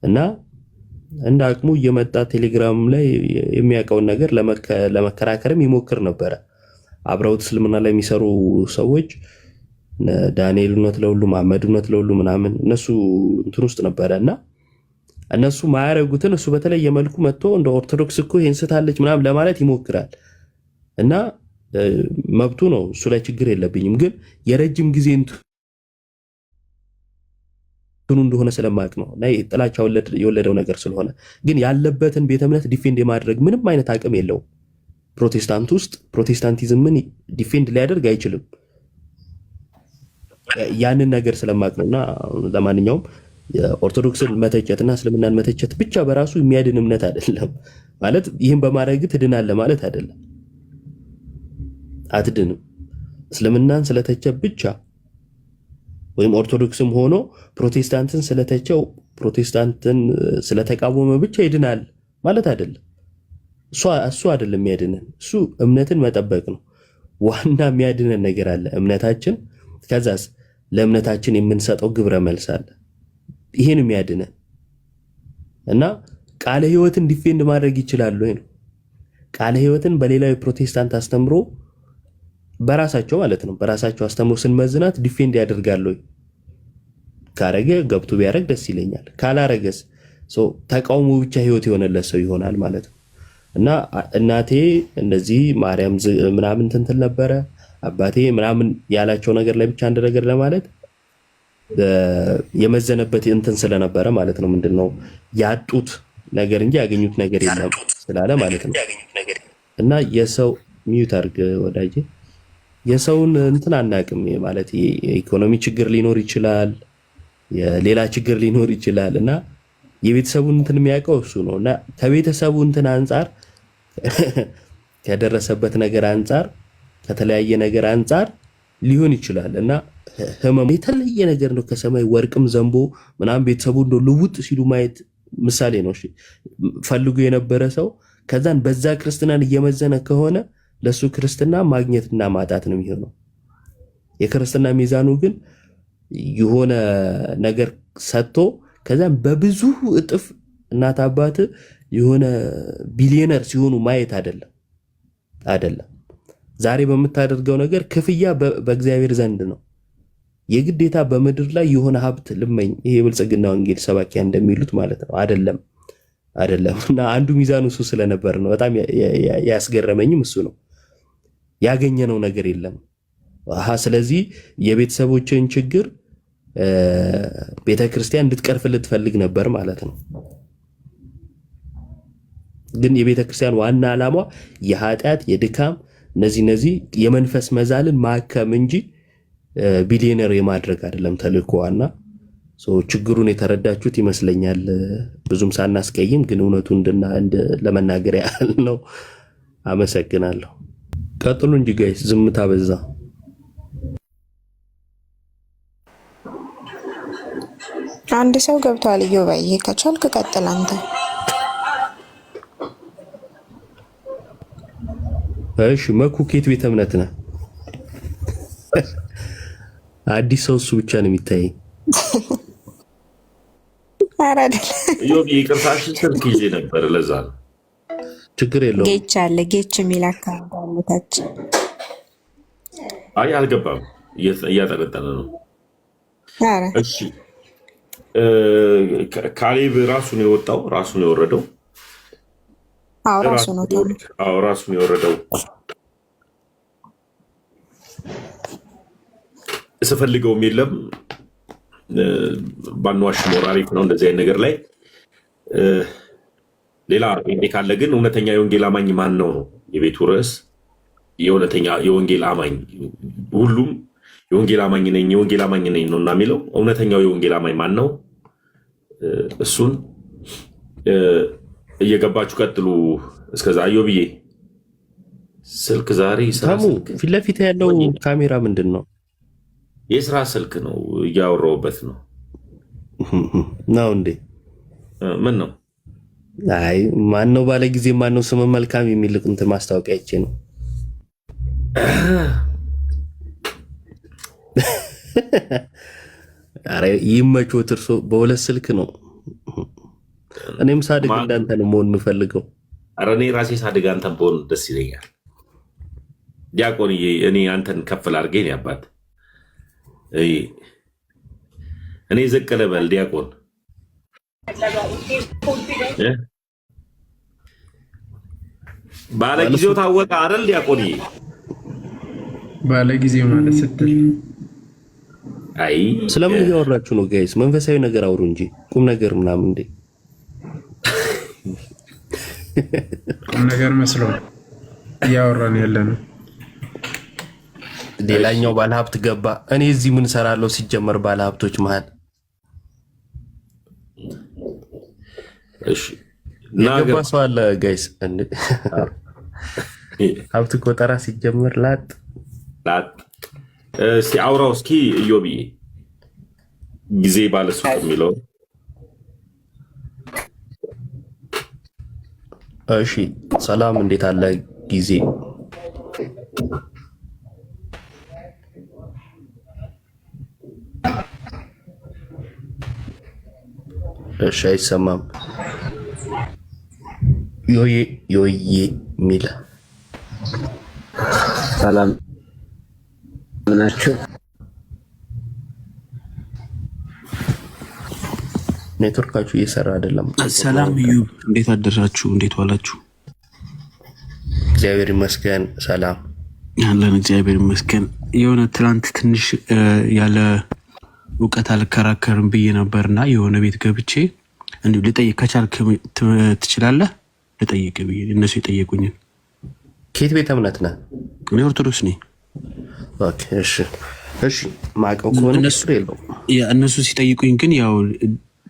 እና እንደ አቅሙ እየመጣ ቴሌግራም ላይ የሚያውቀውን ነገር ለመከራከርም ይሞክር ነበረ። አብረውት እስልምና ላይ የሚሰሩ ሰዎች ዳንኤል እውነት ለሁሉ መሐመድ እውነት ለሁሉ ምናምን እነሱ እንትን ውስጥ ነበረ እና እነሱ ማያረጉትን እሱ በተለየ መልኩ መጥቶ እንደ ኦርቶዶክስ እኮ ይሄን ስታለች ምናምን ለማለት ይሞክራል እና መብቱ ነው። እሱ ላይ ችግር የለብኝም። ግን የረጅም ጊዜ እንትኑ እንደሆነ ስለማቅ ነው እና ጥላቻ የወለደው ነገር ስለሆነ ግን ያለበትን ቤተ እምነት ዲፌንድ የማድረግ ምንም አይነት አቅም የለውም። ፕሮቴስታንት ውስጥ ፕሮቴስታንቲዝምን ዲፌንድ ሊያደርግ አይችልም። ያንን ነገር ስለማቅ ነውና ለማንኛውም የኦርቶዶክስን መተቸትና እስልምናን መተቸት ብቻ በራሱ የሚያድን እምነት አይደለም ማለት። ይህን በማድረግ ትድናለህ ማለት አይደለም። አትድንም። እስልምናን ስለተቸ ብቻ ወይም ኦርቶዶክስም ሆኖ ፕሮቴስታንትን ስለተቸው ፕሮቴስታንትን ስለተቃወመ ብቻ ይድናል ማለት አይደለም። እሱ አይደለም የሚያድነን። እሱ እምነትን መጠበቅ ነው። ዋና የሚያድነን ነገር አለ፣ እምነታችን። ከዛስ ለእምነታችን የምንሰጠው ግብረ መልስ አለ። ይሄን የሚያድነን እና ቃለ ሕይወትን ዲፌንድ ማድረግ ይችላሉ ወይ ነው። ቃለ ሕይወትን በሌላው የፕሮቴስታንት አስተምሮ በራሳቸው ማለት ነው በራሳቸው አስተምሮ ስንመዝናት ዲፌንድ ያደርጋሉ ወይ? ካረገ ገብቶ ቢያደርግ ደስ ይለኛል። ካላረገስ ተቃውሞ ብቻ ሕይወት የሆነለት ሰው ይሆናል ማለት ነው። እና እናቴ እንደዚህ ማርያም ምናምን ትንትል ነበረ አባቴ ምናምን ያላቸው ነገር ላይ ብቻ አንድ ነገር ለማለት የመዘነበት እንትን ስለነበረ ማለት ነው። ምንድነው ያጡት ነገር እንጂ ያገኙት ነገር የለም ስላለ ማለት ነው። እና የሰው ሚዩት አድርግ ወዳጄ፣ የሰውን እንትን አናቅም ማለት የኢኮኖሚ ችግር ሊኖር ይችላል፣ የሌላ ችግር ሊኖር ይችላል። እና የቤተሰቡን እንትን የሚያውቀው እሱ ነው። እና ከቤተሰቡ እንትን አንጻር ከደረሰበት ነገር አንጻር ከተለያየ ነገር አንጻር ሊሆን ይችላል። እና ህመሙ የተለየ ነገር ነው። ከሰማይ ወርቅም ዘንቦ ምናምን ቤተሰቡ እንደው ልውጥ ሲሉ ማየት ምሳሌ ነው። እሺ ፈልጎ የነበረ ሰው ከዛን በዛ ክርስትናን እየመዘነ ከሆነ ለሱ ክርስትና ማግኘትና ማጣት ነው የሚሆነው። የክርስትና ሚዛኑ ግን የሆነ ነገር ሰጥቶ ከዛን በብዙ እጥፍ እናት አባት የሆነ ቢሊዮነር ሲሆኑ ማየት አይደለም። ዛሬ በምታደርገው ነገር ክፍያ በእግዚአብሔር ዘንድ ነው። የግዴታ በምድር ላይ የሆነ ሀብት ልመኝ፣ ይሄ የብልጽግና ወንጌል ሰባኪያ እንደሚሉት ማለት ነው። አይደለም። እና አንዱ ሚዛኑ እሱ ስለነበር ነው። በጣም ያስገረመኝም እሱ ነው። ያገኘነው ነገር የለም። ስለዚህ የቤተሰቦችን ችግር ቤተክርስቲያን እንድትቀርፍ ልትፈልግ ነበር ማለት ነው። ግን የቤተክርስቲያን ዋና ዓላማ የኃጢአት የድካም እነዚህ የመንፈስ መዛልን ማከም እንጂ ቢሊዮነር የማድረግ አይደለም ተልእኮዋና። ችግሩን የተረዳችሁት ይመስለኛል። ብዙም ሳናስቀይም ግን እውነቱን ለመናገር ያህል ነው። አመሰግናለሁ። ቀጥሉ እንጂ ጋይስ፣ ዝምታ በዛ። አንድ ሰው ገብቷል። እዮባዬ ከቻልክ ቀጥል አንተ። እሺ መኩ ኬት ቤተ እምነት ነህ? አዲስ ሰው እሱ ብቻ ነው የሚታየኝ። ዮብ ይቅርታሽ ስልክ ይዤ ነበር ለዛ ነው። ችግር የለውም። ጌች አለ ጌች የሚል አካውንት ታች። አይ አልገባም፣ እያጠነጠነ ነው። እሺ ካሌብ ራሱ ነው የወጣው፣ ራሱ ነው የወረደው። ራሱ ነው የወረደው። ስፈልገውም የለም። ባንዋሽ ሞር አሪፍ ነው እንደዚህ አይነት ነገር ላይ። ሌላ እንዴ ካለ ግን እውነተኛ የወንጌል አማኝ ማን ነው ነው የቤቱ ርዕስ። የእውነተኛ የወንጌል አማኝ ሁሉም የወንጌል አማኝ ነኝ ነው እና የሚለው እውነተኛው የወንጌል አማኝ ማን ነው? እሱን እየገባችሁ ቀጥሉ። እስከዛ አዮብዬ ስልክ ዛሬ ፊት ለፊት ያለው ካሜራ ምንድን ነው? የስራ ስልክ ነው፣ እያወራሁበት ነው። ነው እንዴ? ምን ነው? አይ ማን ነው ባለ ጊዜ ማን ነው ስም መልካም የሚል እንትን ማስታወቂያ አይቼ ነው። አረ ይመቾት። እርሶ በሁለት ስልክ ነው። እኔም ሳድግ እንዳንተ ነው መሆን የምፈልገው። አረ እኔ ራሴ ሳድግ አንተን በሆን ደስ ይለኛል። ዲያቆንዬ እኔ አንተን ከፍ ላድርገኝ ያባት እኔ ዝቅ ልበል ዲያቆን። ባለጊዜው ታወቀ አይደል ዲያቆንዬ? ባለጊዜው ማለት ስትል አይ ስለምን እያወራችሁ ነው ጋይስ? መንፈሳዊ ነገር አውሩ እንጂ ቁም ነገር ምናምን እንዴ? ቁም ነገር መስሎ እያወራን ያለ ነው። ሌላኛው ባለሀብት ገባ። እኔ እዚህ ምን ሰራለሁ? ሲጀመር ባለሀብቶች መሃል እሺ የገባ ሰው አለ ጋይስ። ሀብት ቆጠራ ሲጀምር ላጥ እስኪ አውራው እስኪ ኢዮብዬ ጊዜ ባለሱቅ የሚለው እሺ። ሰላም እንዴት አለ ጊዜ? እሺ አይሰማም። ዮዬ የሚል ሰላም ናችሁ? ኔትወርካችሁ እየሰራ አይደለም። ሰላም እዩብ፣ እንዴት አደራችሁ? እንዴት ዋላችሁ? እግዚአብሔር ይመስገን ሰላም አለን። እግዚአብሔር ይመስገን። የሆነ ትናንት ትንሽ ያለ እውቀት አልከራከርም ብዬ ነበርና የሆነ ቤት ገብቼ እንዲሁ ልጠይቅ ከቻልክ ትችላለህ? ልጠይቅ ብዬ እነሱ የጠየቁኝን። ከየት ቤተ እምነት ነህ? እኔ ኦርቶዶክስ ነኝ። ኦኬ እሺ እሺ። ማቀው ከሆነ እነሱ ሲጠይቁኝ ግን ያው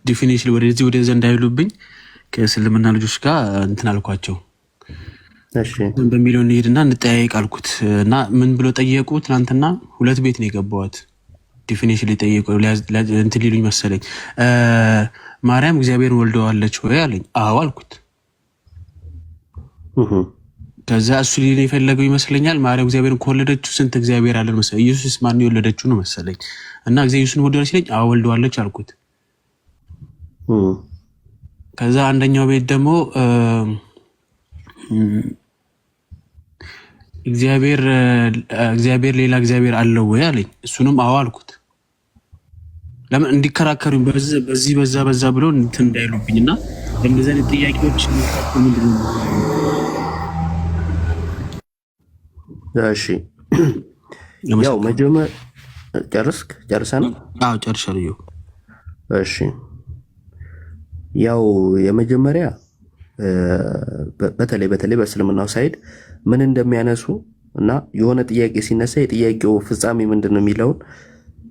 ዲፊኒሽን ወደዚህ ወደዛ እንዳይሉብኝ ከእስልምና ልጆች ጋር እንትን አልኳቸው። እሺ በሚሊዮን እንሄድና እንጠያየቅ አልኩት እና ምን ብሎ ጠየቁ? ትናንትና 2 ቤት ነው የገባሁት። ዲፊኒሽን ሊጠየቁ እንትን ሊሉኝ መሰለኝ። ማርያም እግዚአብሔርን ወልደዋለች ወይ አለኝ። አዎ አልኩት። ከዛ እሱ ሊል የፈለገው ይመስለኛል ማርያም እግዚአብሔርን ከወለደችው ስንት እግዚአብሔር አለን መሰለኝ። ኢየሱስ ማን የወለደችው ነው መሰለኝ እና ኢየሱስን ወልደዋለች ሲለኝ አዎ ወልደዋለች አልኩት። ከዛ አንደኛው ቤት ደግሞ እግዚአብሔር ሌላ እግዚአብሔር አለው ወይ አለኝ። እሱንም አዎ አልኩት። ለምን እንዲከራከሩኝ በዚህ በዛ ብሎ እንትን እንዳይሉብኝና እንደዚህ አይነት ጥያቄዎች ምንድነው? እሺ ያው መጀመሪያ ጨርሰናል? አዎ ጨርሻለሁ። እሺ ያው የመጀመሪያ በተለይ በእስልምናው ሳይድ ምን እንደሚያነሱ እና የሆነ ጥያቄ ሲነሳ የጥያቄው ፍጻሜ ምንድን ነው የሚለውን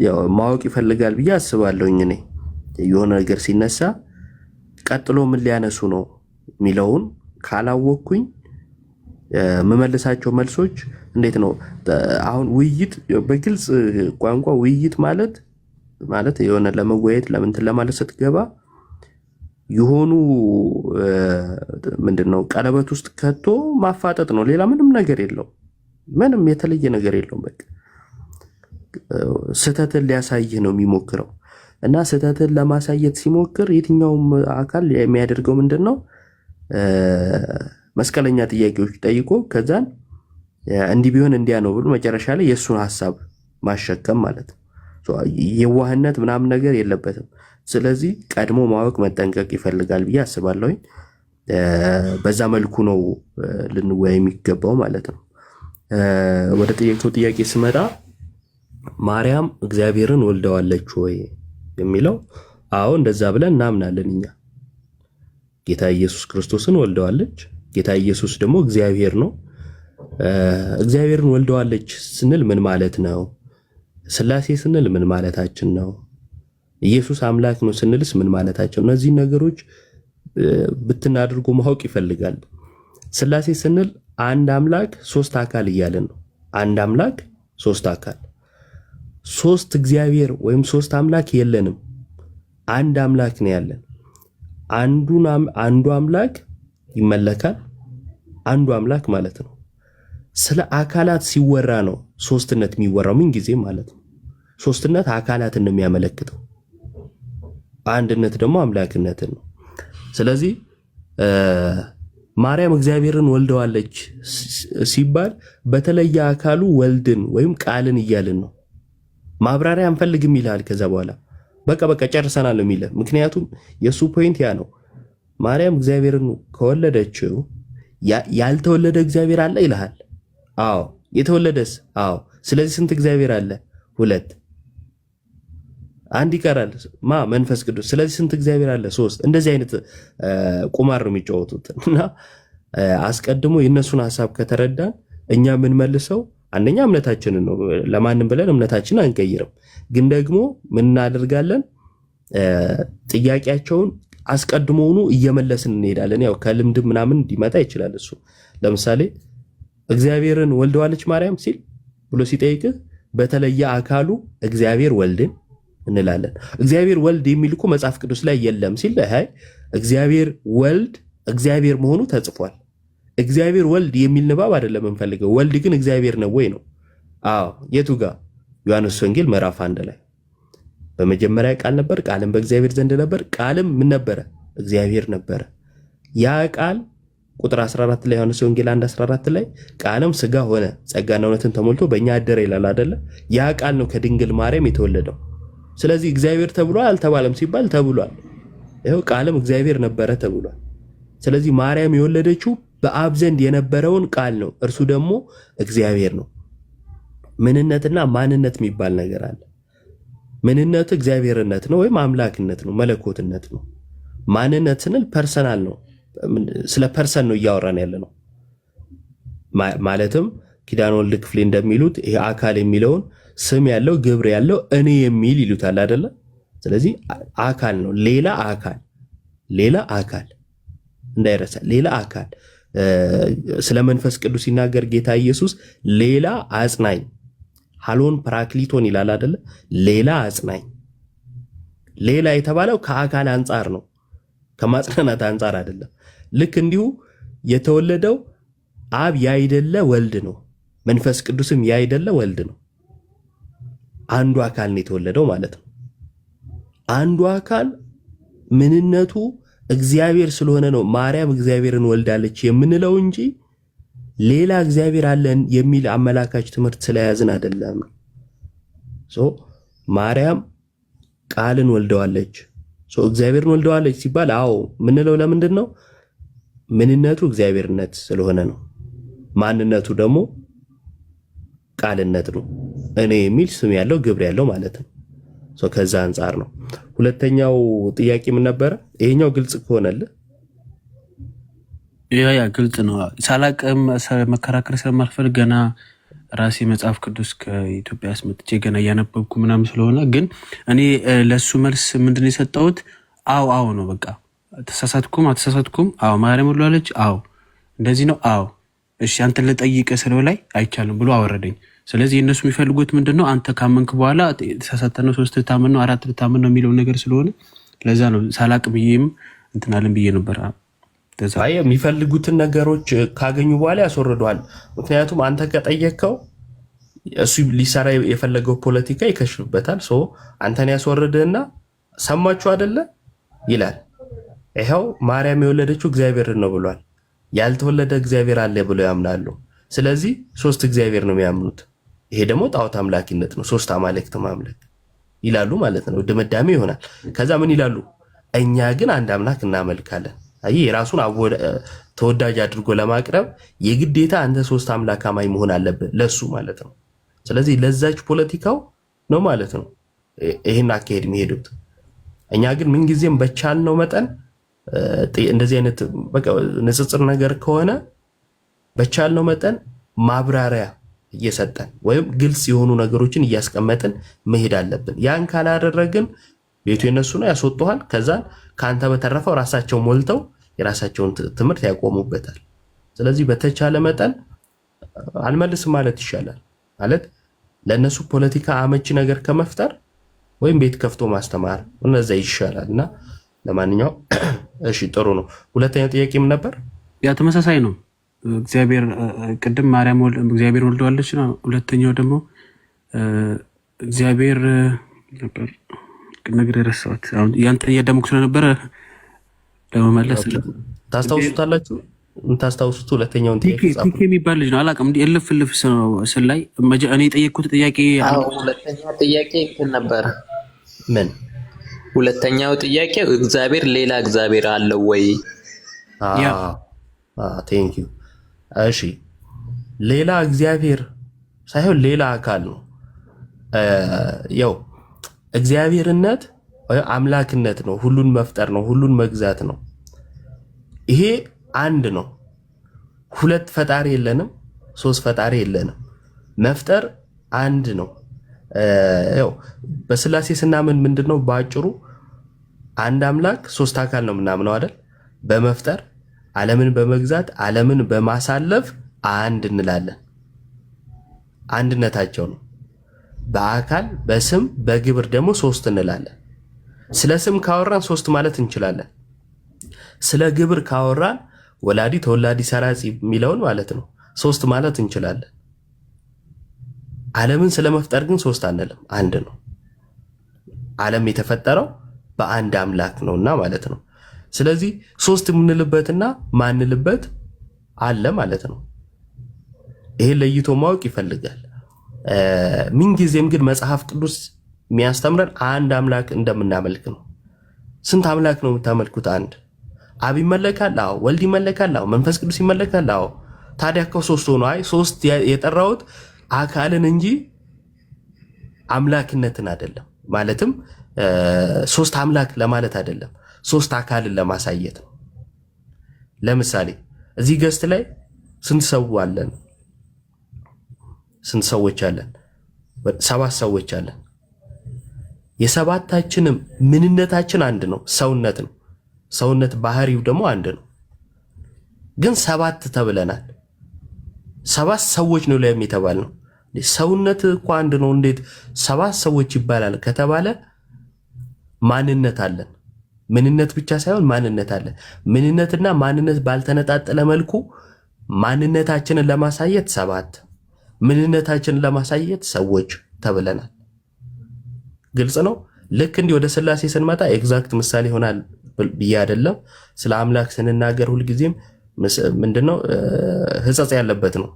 ያው ማወቅ ይፈልጋል ብዬ አስባለሁኝ። እኔ የሆነ ነገር ሲነሳ ቀጥሎ ምን ሊያነሱ ነው የሚለውን ካላወቅኩኝ የምመልሳቸው መልሶች እንዴት ነው? አሁን ውይይት በግልጽ ቋንቋ ውይይት ማለት የሆነ ለመወያየት ለምንትን ለማለት ስትገባ የሆኑ ምንድነው ቀለበት ውስጥ ከቶ ማፋጠጥ ነው። ሌላ ምንም ነገር የለውም። ምንም የተለየ ነገር የለውም። በቃ ስህተትን ሊያሳይህ ነው የሚሞክረው እና ስህተትን ለማሳየት ሲሞክር የትኛውም አካል የሚያደርገው ምንድነው መስቀለኛ ጥያቄዎች ጠይቆ ከዛን እንዲህ ቢሆን እንዲያ ነው ብሎ መጨረሻ ላይ የእሱን ሀሳብ ማሸከም ማለት ነው። የዋህነት ምናምን ነገር የለበትም። ስለዚህ ቀድሞ ማወቅ መጠንቀቅ ይፈልጋል ብዬ አስባለሁ። በዛ መልኩ ነው ልንወያይ የሚገባው ማለት ነው። ወደ ጥያቄ ስመጣ ማርያም እግዚአብሔርን ወልደዋለች ወይ የሚለው አዎ እንደዛ ብለን እናምናለን እኛ። ጌታ ኢየሱስ ክርስቶስን ወልደዋለች። ጌታ ኢየሱስ ደግሞ እግዚአብሔር ነው። እግዚአብሔርን ወልደዋለች ስንል ምን ማለት ነው? ስላሴ ስንል ምን ማለታችን ነው? ኢየሱስ አምላክ ነው ስንልስ ምን ማለታችን? እነዚህ ነገሮች ብትናድርጉ ማወቅ ይፈልጋል። ስላሴ ስንል አንድ አምላክ 3 አካል እያለን ነው። አንድ አምላክ 3 አካል፣ 3 እግዚአብሔር ወይም 3 አምላክ የለንም። አንድ አምላክ ነው ያለን። አንዱ አምላክ ይመለካል። አንዱ አምላክ ማለት ነው። ስለ አካላት ሲወራ ነው ሶስትነት የሚወራው ምን ጊዜ ማለት ነው። ሶስትነት አካላትን ነው የሚያመለክተው፣ አንድነት ደግሞ አምላክነትን ነው። ስለዚህ ማርያም እግዚአብሔርን ወልደዋለች ሲባል በተለየ አካሉ ወልድን ወይም ቃልን እያልን ነው። ማብራሪያ አንፈልግም ይላል። ከዛ በኋላ በቃ ጨርሰናል ነው የሚለው። ምክንያቱም የሱ ፖይንት ያ ነው። ማርያም እግዚአብሔርን ከወለደችው ያልተወለደ እግዚአብሔር አለ ይልሃል። አዎ። የተወለደስ? አዎ። ስለዚህ ስንት እግዚአብሔር አለ? 2። አንድ ይቀራል። መንፈስ ቅዱስ። ስለዚህ ስንት እግዚአብሔር አለ? 3። እንደዚህ አይነት ቁማር ነው የሚጫወቱት እና አስቀድሞ የእነሱን ሀሳብ ከተረዳን እኛ የምንመልሰው አንደኛ እምነታችንን ነው። ለማንም ብለን እምነታችንን አንቀይርም። ግን ደግሞ ምን እናደርጋለን? ጥያቄያቸውን አስቀድሞውኑ እየመለስን እንሄዳለን። ያው ከልምድ ምናምን እንዲመጣ ይችላል። እሱ ለምሳሌ እግዚአብሔርን ወልደዋለች ማርያም ሲል ብሎ ሲጠይቅህ በተለየ አካሉ እግዚአብሔር ወልድን እንላለን። እግዚአብሔር ወልድ የሚል እኮ መጽሐፍ ቅዱስ ላይ የለም ሲል እግዚአብሔር ወልድ እግዚአብሔር መሆኑ ተጽፏል። እግዚአብሔር ወልድ የሚል ንባብ አይደለም እንፈልገው። ወልድ ግን እግዚአብሔር ነው ወይ ነው? አዎ። የቱ ጋር? ዮሐንስ ወንጌል ምዕራፍ 1 ላይ በመጀመሪያ ቃል ነበር፣ ቃልም በእግዚአብሔር ዘንድ ነበር፣ ቃልም ምን ነበረ? እግዚአብሔር ነበረ። ያ ቃል ቁጥር 14 ላይ ዮሐንስ ወንጌል 1:14 ላይ ቃልም ስጋ ሆነ ጸጋና እውነትን ተሞልቶ በእኛ አደረ ይላል አይደለ? ያ ቃል ነው ከድንግል ማርያም የተወለደው። ስለዚህ እግዚአብሔር ተብሏል አልተባለም ሲባል ተብሏል። ይኸው ቃልም እግዚአብሔር ነበረ ተብሏል። ስለዚህ ማርያም የወለደችው በአብ ዘንድ የነበረውን ቃል ነው። እርሱ ደግሞ እግዚአብሔር ነው። ምንነትና ማንነት የሚባል ነገር አለ። ምንነቱ እግዚአብሔርነት ነው ወይም አምላክነት ነው፣ መለኮትነት ነው። ማንነት ስንል ፐርሰናል ነው። ስለ ፐርሰን ነው እያወራን ያለ ነው። ማለትም ኪዳነ ወልድ ክፍሌ እንደሚሉት ይሄ አካል የሚለውን ስም ያለው ግብር ያለው እኔ የሚል ይሉታል አይደለ? ስለዚህ አካል ነው። ሌላ አካል እንዳይረሳ፣ ሌላ አካል። ስለ መንፈስ ቅዱስ ሲናገር ጌታ ኢየሱስ ሌላ አጽናኝ ሃሎን ፓራክሊቶን ይላል አይደለ? ሌላ አጽናኝ። ሌላ የተባለው ከአካል አንጻር ነው፣ ከማጽናናት አንጻር አይደለም። ልክ እንዲሁ የተወለደው አብ ያይደለ ወልድ ነው፣ መንፈስ ቅዱስም ያይደለ ወልድ ነው። አንዱ አካል ነው የተወለደው ማለት ነው። አንዱ አካል ምንነቱ እግዚአብሔር ስለሆነ ነው ማርያም እግዚአብሔርን ወልዳለች የምንለው እንጂ ሌላ እግዚአብሔር አለን የሚል አመላካች ትምህርት ስለያዝን አይደለም። ማርያም ቃልን ወልደዋለች፣ እግዚአብሔርን ወልደዋለች ሲባል አዎ ምንለው ለምንድን ነው? ምንነቱ እግዚአብሔርነት ስለሆነ ነው። ማንነቱ ደግሞ ቃልነት ነው። እኔ የሚል ስም ያለው ግብር ያለው ማለት ነው። ከዛ አንጻር ነው። ሁለተኛው ጥያቄ ምን ነበረ? ይሄኛው ግልጽ ከሆነልህ ያ ግልጽ ነው። ሳላቅም መከራከር ስለማልፈልግ ገና ራሴ መጽሐፍ ቅዱስ ከኢትዮጵያ አስመጥቼ ገና እያነበብኩ ምናምን ስለሆነ፣ ግን እኔ ለሱ መልስ ምንድነው የሰጠሁት? አዎ ነው በቃ። ተሳሳትኩም አልተሳሳትኩም፣ አዎ ማርያም ወልዳለች፣ አዎ እንደዚህ ነው፣ አዎ እሺ አንተን ልጠይቅ ስለው ላይ አይቻልም ብሎ አወረደኝ። ስለዚህ እነሱ የሚፈልጉት ምንድነው? አንተ ካመንክ በኋላ ተሳሳተ ነው 3 ልታመን ነው 4 ልታመን ነው የሚለው ነገር ስለሆነ ለዛ ነው ሳላቅ ብዬም እንትናለን ብዬ ነበር። የሚፈልጉትን ነገሮች ካገኙ በኋላ ያስወርደዋል። ምክንያቱም አንተ ከጠየቅከው እሱ ሊሰራ የፈለገው ፖለቲካ ይከሽፍበታል። አንተን ያስወርድህና ሰማችሁ አይደለ ይላል። ይኸው ማርያም የወለደችው እግዚአብሔርን ነው ብሏል። ያልተወለደ እግዚአብሔር አለ ብለው ያምናሉ። ስለዚህ 3 እግዚአብሔር ነው የሚያምኑት። ይሄ ደግሞ ጣዖት አምላኪነት ነው፣ 3 አማልክት ማምለክ ይላሉ ማለት ነው። ድምዳሜ ይሆናል። ከዛ ምን ይላሉ? እኛ ግን አንድ አምላክ እናመልካለን። አይ የራሱን ተወዳጅ አድርጎ ለማቅረብ የግዴታ አንተ 3 አምላክ አማኝ መሆን አለብህ ለሱ ማለት ነው። ስለዚህ ለዛች ፖለቲካው ነው ማለት ነው ይሄን አካሄድ የሚሄዱት። እኛ ግን ምንጊዜም በቻልነው መጠን እንደዚህ አይነት በቃ ንጽጽር ነገር ከሆነ በቻልነው መጠን ማብራሪያ እየሰጠን ወይም ግልጽ የሆኑ ነገሮችን እያስቀመጥን መሄድ አለብን። ያን ካላደረግን ቤቱ የነሱ ነው፣ ያስወጡሃል። ከዛ ከአንተ በተረፈው ራሳቸው ሞልተው የራሳቸውን ትምህርት ያቆሙበታል። ስለዚህ በተቻለ መጠን አልመልስም ማለት ይሻላል። ማለት ለእነሱ ፖለቲካ አመቺ ነገር ከመፍጠር ወይም ቤት ከፍቶ ማስተማር እነዛ ይሻላል። እና ለማንኛውም እሺ ጥሩ ነው። ሁለተኛው ጥያቄ ምን ነበር? ያ ተመሳሳይ ነው። እግዚአብሔር ቅድም ማርያም እግዚአብሔር ወልደዋለች ነው። ሁለተኛው ደግሞ እግዚአብሔር ነበር ነገር የረሳሁት። አሁን ያንተን እያዳመኩ ስለነበረ ለመመለስ ታስታውሱታላችሁ? ታስታውሱት? ሁለተኛውን ጥያቄ ቲኬ የሚባል ልጅ ነው አላውቅም። እንዲህ እልፍ ስል ላይ እኔ የጠየቅኩት ጥያቄ ሁለተኛው ጥያቄ እንትን ነበረ። ምን? ሁለተኛው ጥያቄ እግዚአብሔር ሌላ እግዚአብሔር አለው ወይ? ቴንክ ዩ። እሺ ሌላ እግዚአብሔር ሳይሆን ሌላ አካል ነው። ያው እግዚአብሔርነት ወይ አምላክነት ነው፣ ሁሉን መፍጠር ነው፣ ሁሉን መግዛት ነው። ይሄ አንድ ነው። 2 ፈጣሪ የለንም፣ 3 ፈጣሪ የለንም። መፍጠር አንድ ነው። ያው በስላሴ ስናምን ምንድነው ባጭሩ አንድ አምላክ ሶስት አካል ነው ምናምነው አይደል? በመፍጠር ዓለምን በመግዛት ዓለምን በማሳለፍ አንድ እንላለን። አንድነታቸው ነው። በአካል በስም በግብር ደግሞ ሶስት እንላለን። ስለ ስም ካወራን ሶስት ማለት እንችላለን። ስለ ግብር ካወራን ወላዲ ተወላዲ ሰራጺ የሚለውን ማለት ነው ሶስት ማለት እንችላለን። ዓለምን ስለመፍጠር ግን ሶስት አንልም፣ አንድ ነው። ዓለም የተፈጠረው በአንድ አምላክ ነውና ማለት ነው። ስለዚህ ሶስት የምንልበትና ማንልበት አለ ማለት ነው። ይሄ ለይቶ ማወቅ ይፈልጋል። ምንጊዜም ግን መጽሐፍ ቅዱስ የሚያስተምረን አንድ አምላክ እንደምናመልክ ነው። ስንት አምላክ ነው የምታመልኩት? አንድ። አብ ይመለካል? አዎ። ወልድ ይመለካል? አዎ። መንፈስ ቅዱስ ይመለካል? አዎ። ታዲያ እኮ ሶስት ሆኖ አይ ሶስት የጠራሁት አካልን እንጂ አምላክነትን አይደለም። ማለትም ሶስት አምላክ ለማለት አይደለም፣ ሶስት አካልን ለማሳየት ነው። ለምሳሌ እዚህ ገስት ላይ ስንት ሰው አለን? ስንት ሰዎች አለን? 7 ሰዎች አለን። የሰባታችንም ምንነታችን አንድ ነው፣ ሰውነት ነው። ሰውነት ባህሪው ደግሞ አንድ ነው። ግን 7 ተብለናል። 7 ሰዎች ነው ላይ የተባል ነው። ሰውነት እኮ አንድ ነው። እንዴት 7 ሰዎች ይባላል ከተባለ ማንነት አለን። ምንነት ብቻ ሳይሆን ማንነት አለን። ምንነትና ማንነት ባልተነጣጠለ መልኩ ማንነታችንን ለማሳየት 7፣ ምንነታችንን ለማሳየት ሰዎች ተብለናል። ግልጽ ነው። ልክ እንዲህ ወደ ሥላሴ ስንመጣ ኤግዛክት ምሳሌ ይሆናል ብዬ አይደለም። ስለ አምላክ ስንናገር ሁልጊዜም ምንድነው ሕጸጽ ያለበት ነው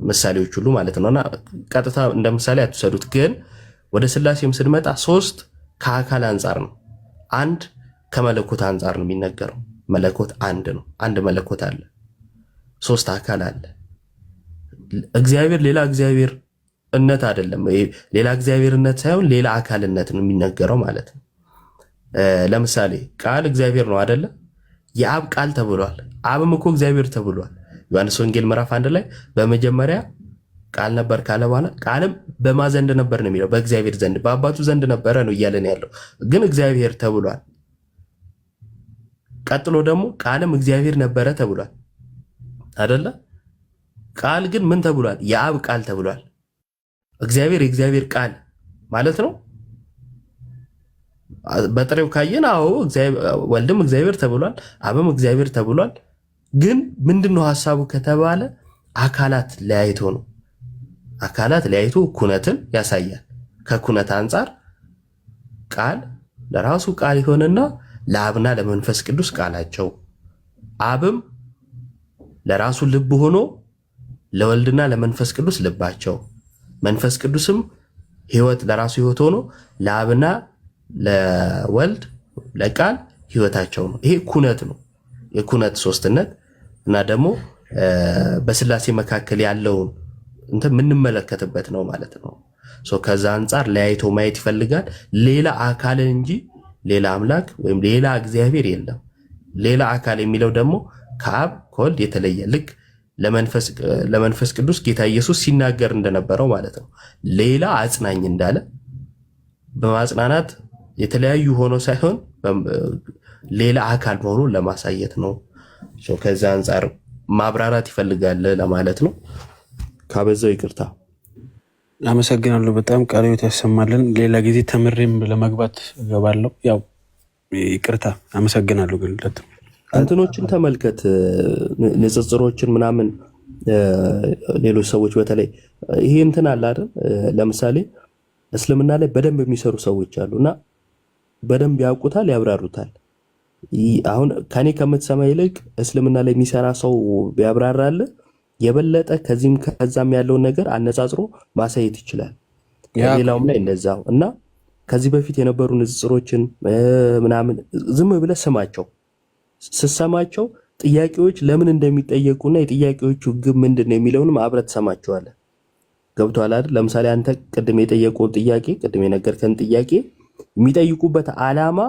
ምሳሌዎች ሁሉ ማለት ነውና ቀጥታ እንደ ምሳሌ አትወሰዱት። ግን ወደ ሥላሴም ስንመጣ 3 ከአካል አንጻር ነው፣ 1 ከመለኮት አንጻር ነው የሚነገረው። መለኮት አንድ ነው። አንድ መለኮት አለ፣ 3 አካል አለ። እግዚአብሔር ሌላ እግዚአብሔርነት አይደለም። ሌላ እግዚአብሔርነት ሳይሆን ሌላ አካልነት ነው የሚነገረው ማለት ነው። ለምሳሌ ቃል እግዚአብሔር ነው አይደለ? የአብ ቃል ተብሏል። አብም እኮ እግዚአብሔር ተብሏል። ዮሐንስ ወንጌል ምዕራፍ 1 ላይ በመጀመሪያ ቃል ነበር ካለ በኋላ ቃልም በማ ዘንድ ነበር ነው የሚለው፣ በእግዚአብሔር ዘንድ በአባቱ ዘንድ ነበረ ነው እያለን ያለው። ግን እግዚአብሔር ተብሏል። ቀጥሎ ደግሞ ቃልም እግዚአብሔር ነበረ ተብሏል አይደለ? ቃል ግን ምን ተብሏል? የአብ ቃል ተብሏል። እግዚአብሔር የእግዚአብሔር ቃል ማለት ነው። በጥሬው ካየን አዎ ወልድም እግዚአብሔር ተብሏል፣ አብም እግዚአብሔር ተብሏል። ግን ምንድነው ሐሳቡ ከተባለ አካላት ለያይቶ ነው። አካላት ለያይቶ ኩነትን ያሳያል። ከኩነት አንጻር ቃል ለራሱ ቃል ይሆንና ለአብና ለመንፈስ ቅዱስ ቃላቸው፣ አብም ለራሱ ልብ ሆኖ ለወልድና ለመንፈስ ቅዱስ ልባቸው፣ መንፈስ ቅዱስም ሕይወት ለራሱ ሕይወት ሆኖ ለአብና ለወልድ ለቃል ሕይወታቸው ነው። ይሄ ኩነት ነው፣ የኩነት ሶስትነት እና ደግሞ በሥላሴ መካከል ያለውን እንትን የምንመለከትበት ነው ማለት ነው። ከዛ አንጻር ለያይቶ ማየት ይፈልጋል። ሌላ አካልን እንጂ ሌላ አምላክ ወይም ሌላ እግዚአብሔር የለም። ሌላ አካል የሚለው ደግሞ ከአብ ከወልድ የተለየ ልክ ለመንፈስ ቅዱስ ጌታ ኢየሱስ ሲናገር እንደነበረው ማለት ነው። ሌላ አጽናኝ እንዳለ በማጽናናት የተለያዩ ሆኖ ሳይሆን ሌላ አካል መሆኑን ለማሳየት ነው። ከዛ አንጻር ማብራራት ይፈልጋል ለማለት ነው። ካበዛው ይቅርታ። አመሰግናለሁ። በጣም ቃለ ሕይወት ያሰማልን። ሌላ ጊዜ ተምሬም ለመግባት እገባለሁ። ያው ይቅርታ። አመሰግናለሁ። ግንለት እንትኖችን ተመልከት፣ ንጽጽሮችን ምናምን ሌሎች ሰዎች በተለይ ይሄ እንትን አለ አይደል? ለምሳሌ እስልምና ላይ በደንብ የሚሰሩ ሰዎች አሉና በደንብ ያውቁታል፣ ያብራሩታል። አሁን ከኔ ከምትሰማ ይልቅ እስልምና ላይ የሚሰራ ሰው ቢያብራራል የበለጠ ከዚህም ከዛም ያለውን ነገር አነጻጽሮ ማሳየት ይችላል። ሌላውም ላይ እንደዛው እና ከዚህ በፊት የነበሩ ንጽጽሮችን ምናምን ዝም ብለህ ስማቸው። ስትሰማቸው ጥያቄዎች ለምን እንደሚጠየቁና የጥያቄዎቹ ግብ ምንድነው የሚለውንም አብረህ ትሰማቸዋለህ። ገብቶሃል አይደል? ለምሳሌ አንተ ቅድም የጠየቀውን ጥያቄ ቅድም የነገርከን ጥያቄ የሚጠይቁበት ዓላማ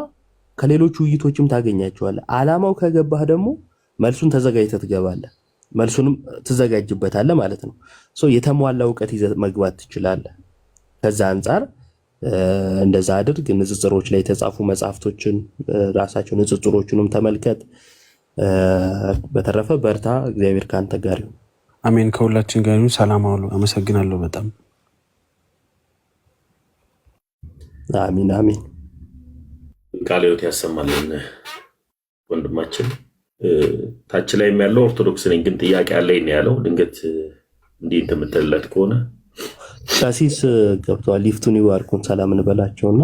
ከሌሎች ውይይቶችም ታገኛቸዋለህ። ዓላማው ከገባህ ደግሞ መልሱን ተዘጋጅተህ ትገባለህ፣ መልሱንም ትዘጋጅበታለህ ማለት ነው። የተሟላ እውቀት ይዘህ መግባት ትችላለህ። ከዛ አንጻር እንደዛ አድርግ። ንጽጽሮች ላይ የተጻፉ መጽሐፍቶችን ራሳቸው ንጽጽሮቹንም ተመልከት። በተረፈ በርታ፣ እግዚአብሔር ከአንተ ጋር ይሁን። አሜን። ከሁላችን ጋር ይሁን። ሰላም አውሉ። አመሰግናለሁ በጣም አሚን አሚን። ቃለ ሕይወት ያሰማልን ወንድማችን። ታች ላይም ያለው ኦርቶዶክስ ነኝ ግን ጥያቄ አለኝ ያለው ድንገት እንዲህ እንደምትለት ከሆነ ቀሲስ ገብቷል። ይፍቱን ይባርኩን። ሰላም እንበላቸውና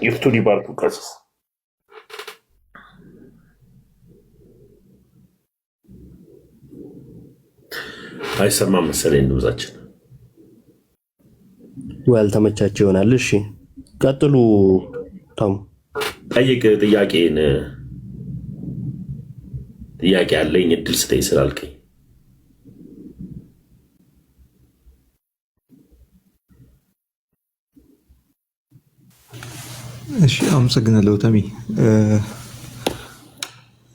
ይፍቱን ይባርኩ ቀሲስ። አይሰማም መሰለኝ ድምጻችን። ያልተመቻቸው ይሆናል። እሺ ቀጥሉ። ታሙ ጠይቅ። ጥያቄ አለኝ እድል ስጠኝ ስላልከኝ እሺ አመሰግናለሁ ታሚ።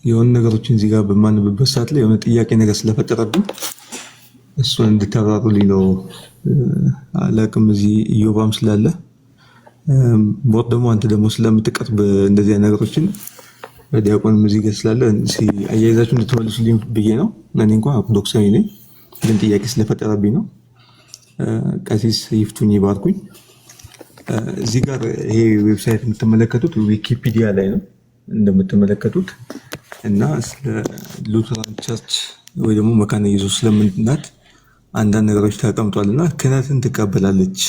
የሆነ ነገሮችን እዚህ ጋር በማንብበት ሰዓት ላይ የሆነ ጥያቄ ነገር ስለፈጠረብኝ እሱን እንድታብራሩልኝ ነው። አላቅም እዚህ ኢዮባም ስላለ ሞት ደግሞ አንተ ደግሞ ስለምትቀርብ እንደዚህ አይነት ነገሮችን ዲያቆንም እዚህ ጋር ስላለ አያይዛችሁ እንድትመልሱልኝ ብዬ ነው። እኔ እንኳን ኦርቶዶክሳዊ ነኝ ግን ጥያቄ ስለፈጠረብኝ ነው። ቀሲስ ይፍቱኝ ይባርኩኝ። እዚህ ጋር ይሄ ዌብሳይት የምትመለከቱት ዊኪፒዲያ ላይ ነው እንደምትመለከቱት እና ስለ ሉተራን ቸርች ወይ ደግሞ መካነ ኢየሱስ ስለምንድናት አንዳንድ ነገሮች ተቀምጧል እና ክህነትን ትቀበላለች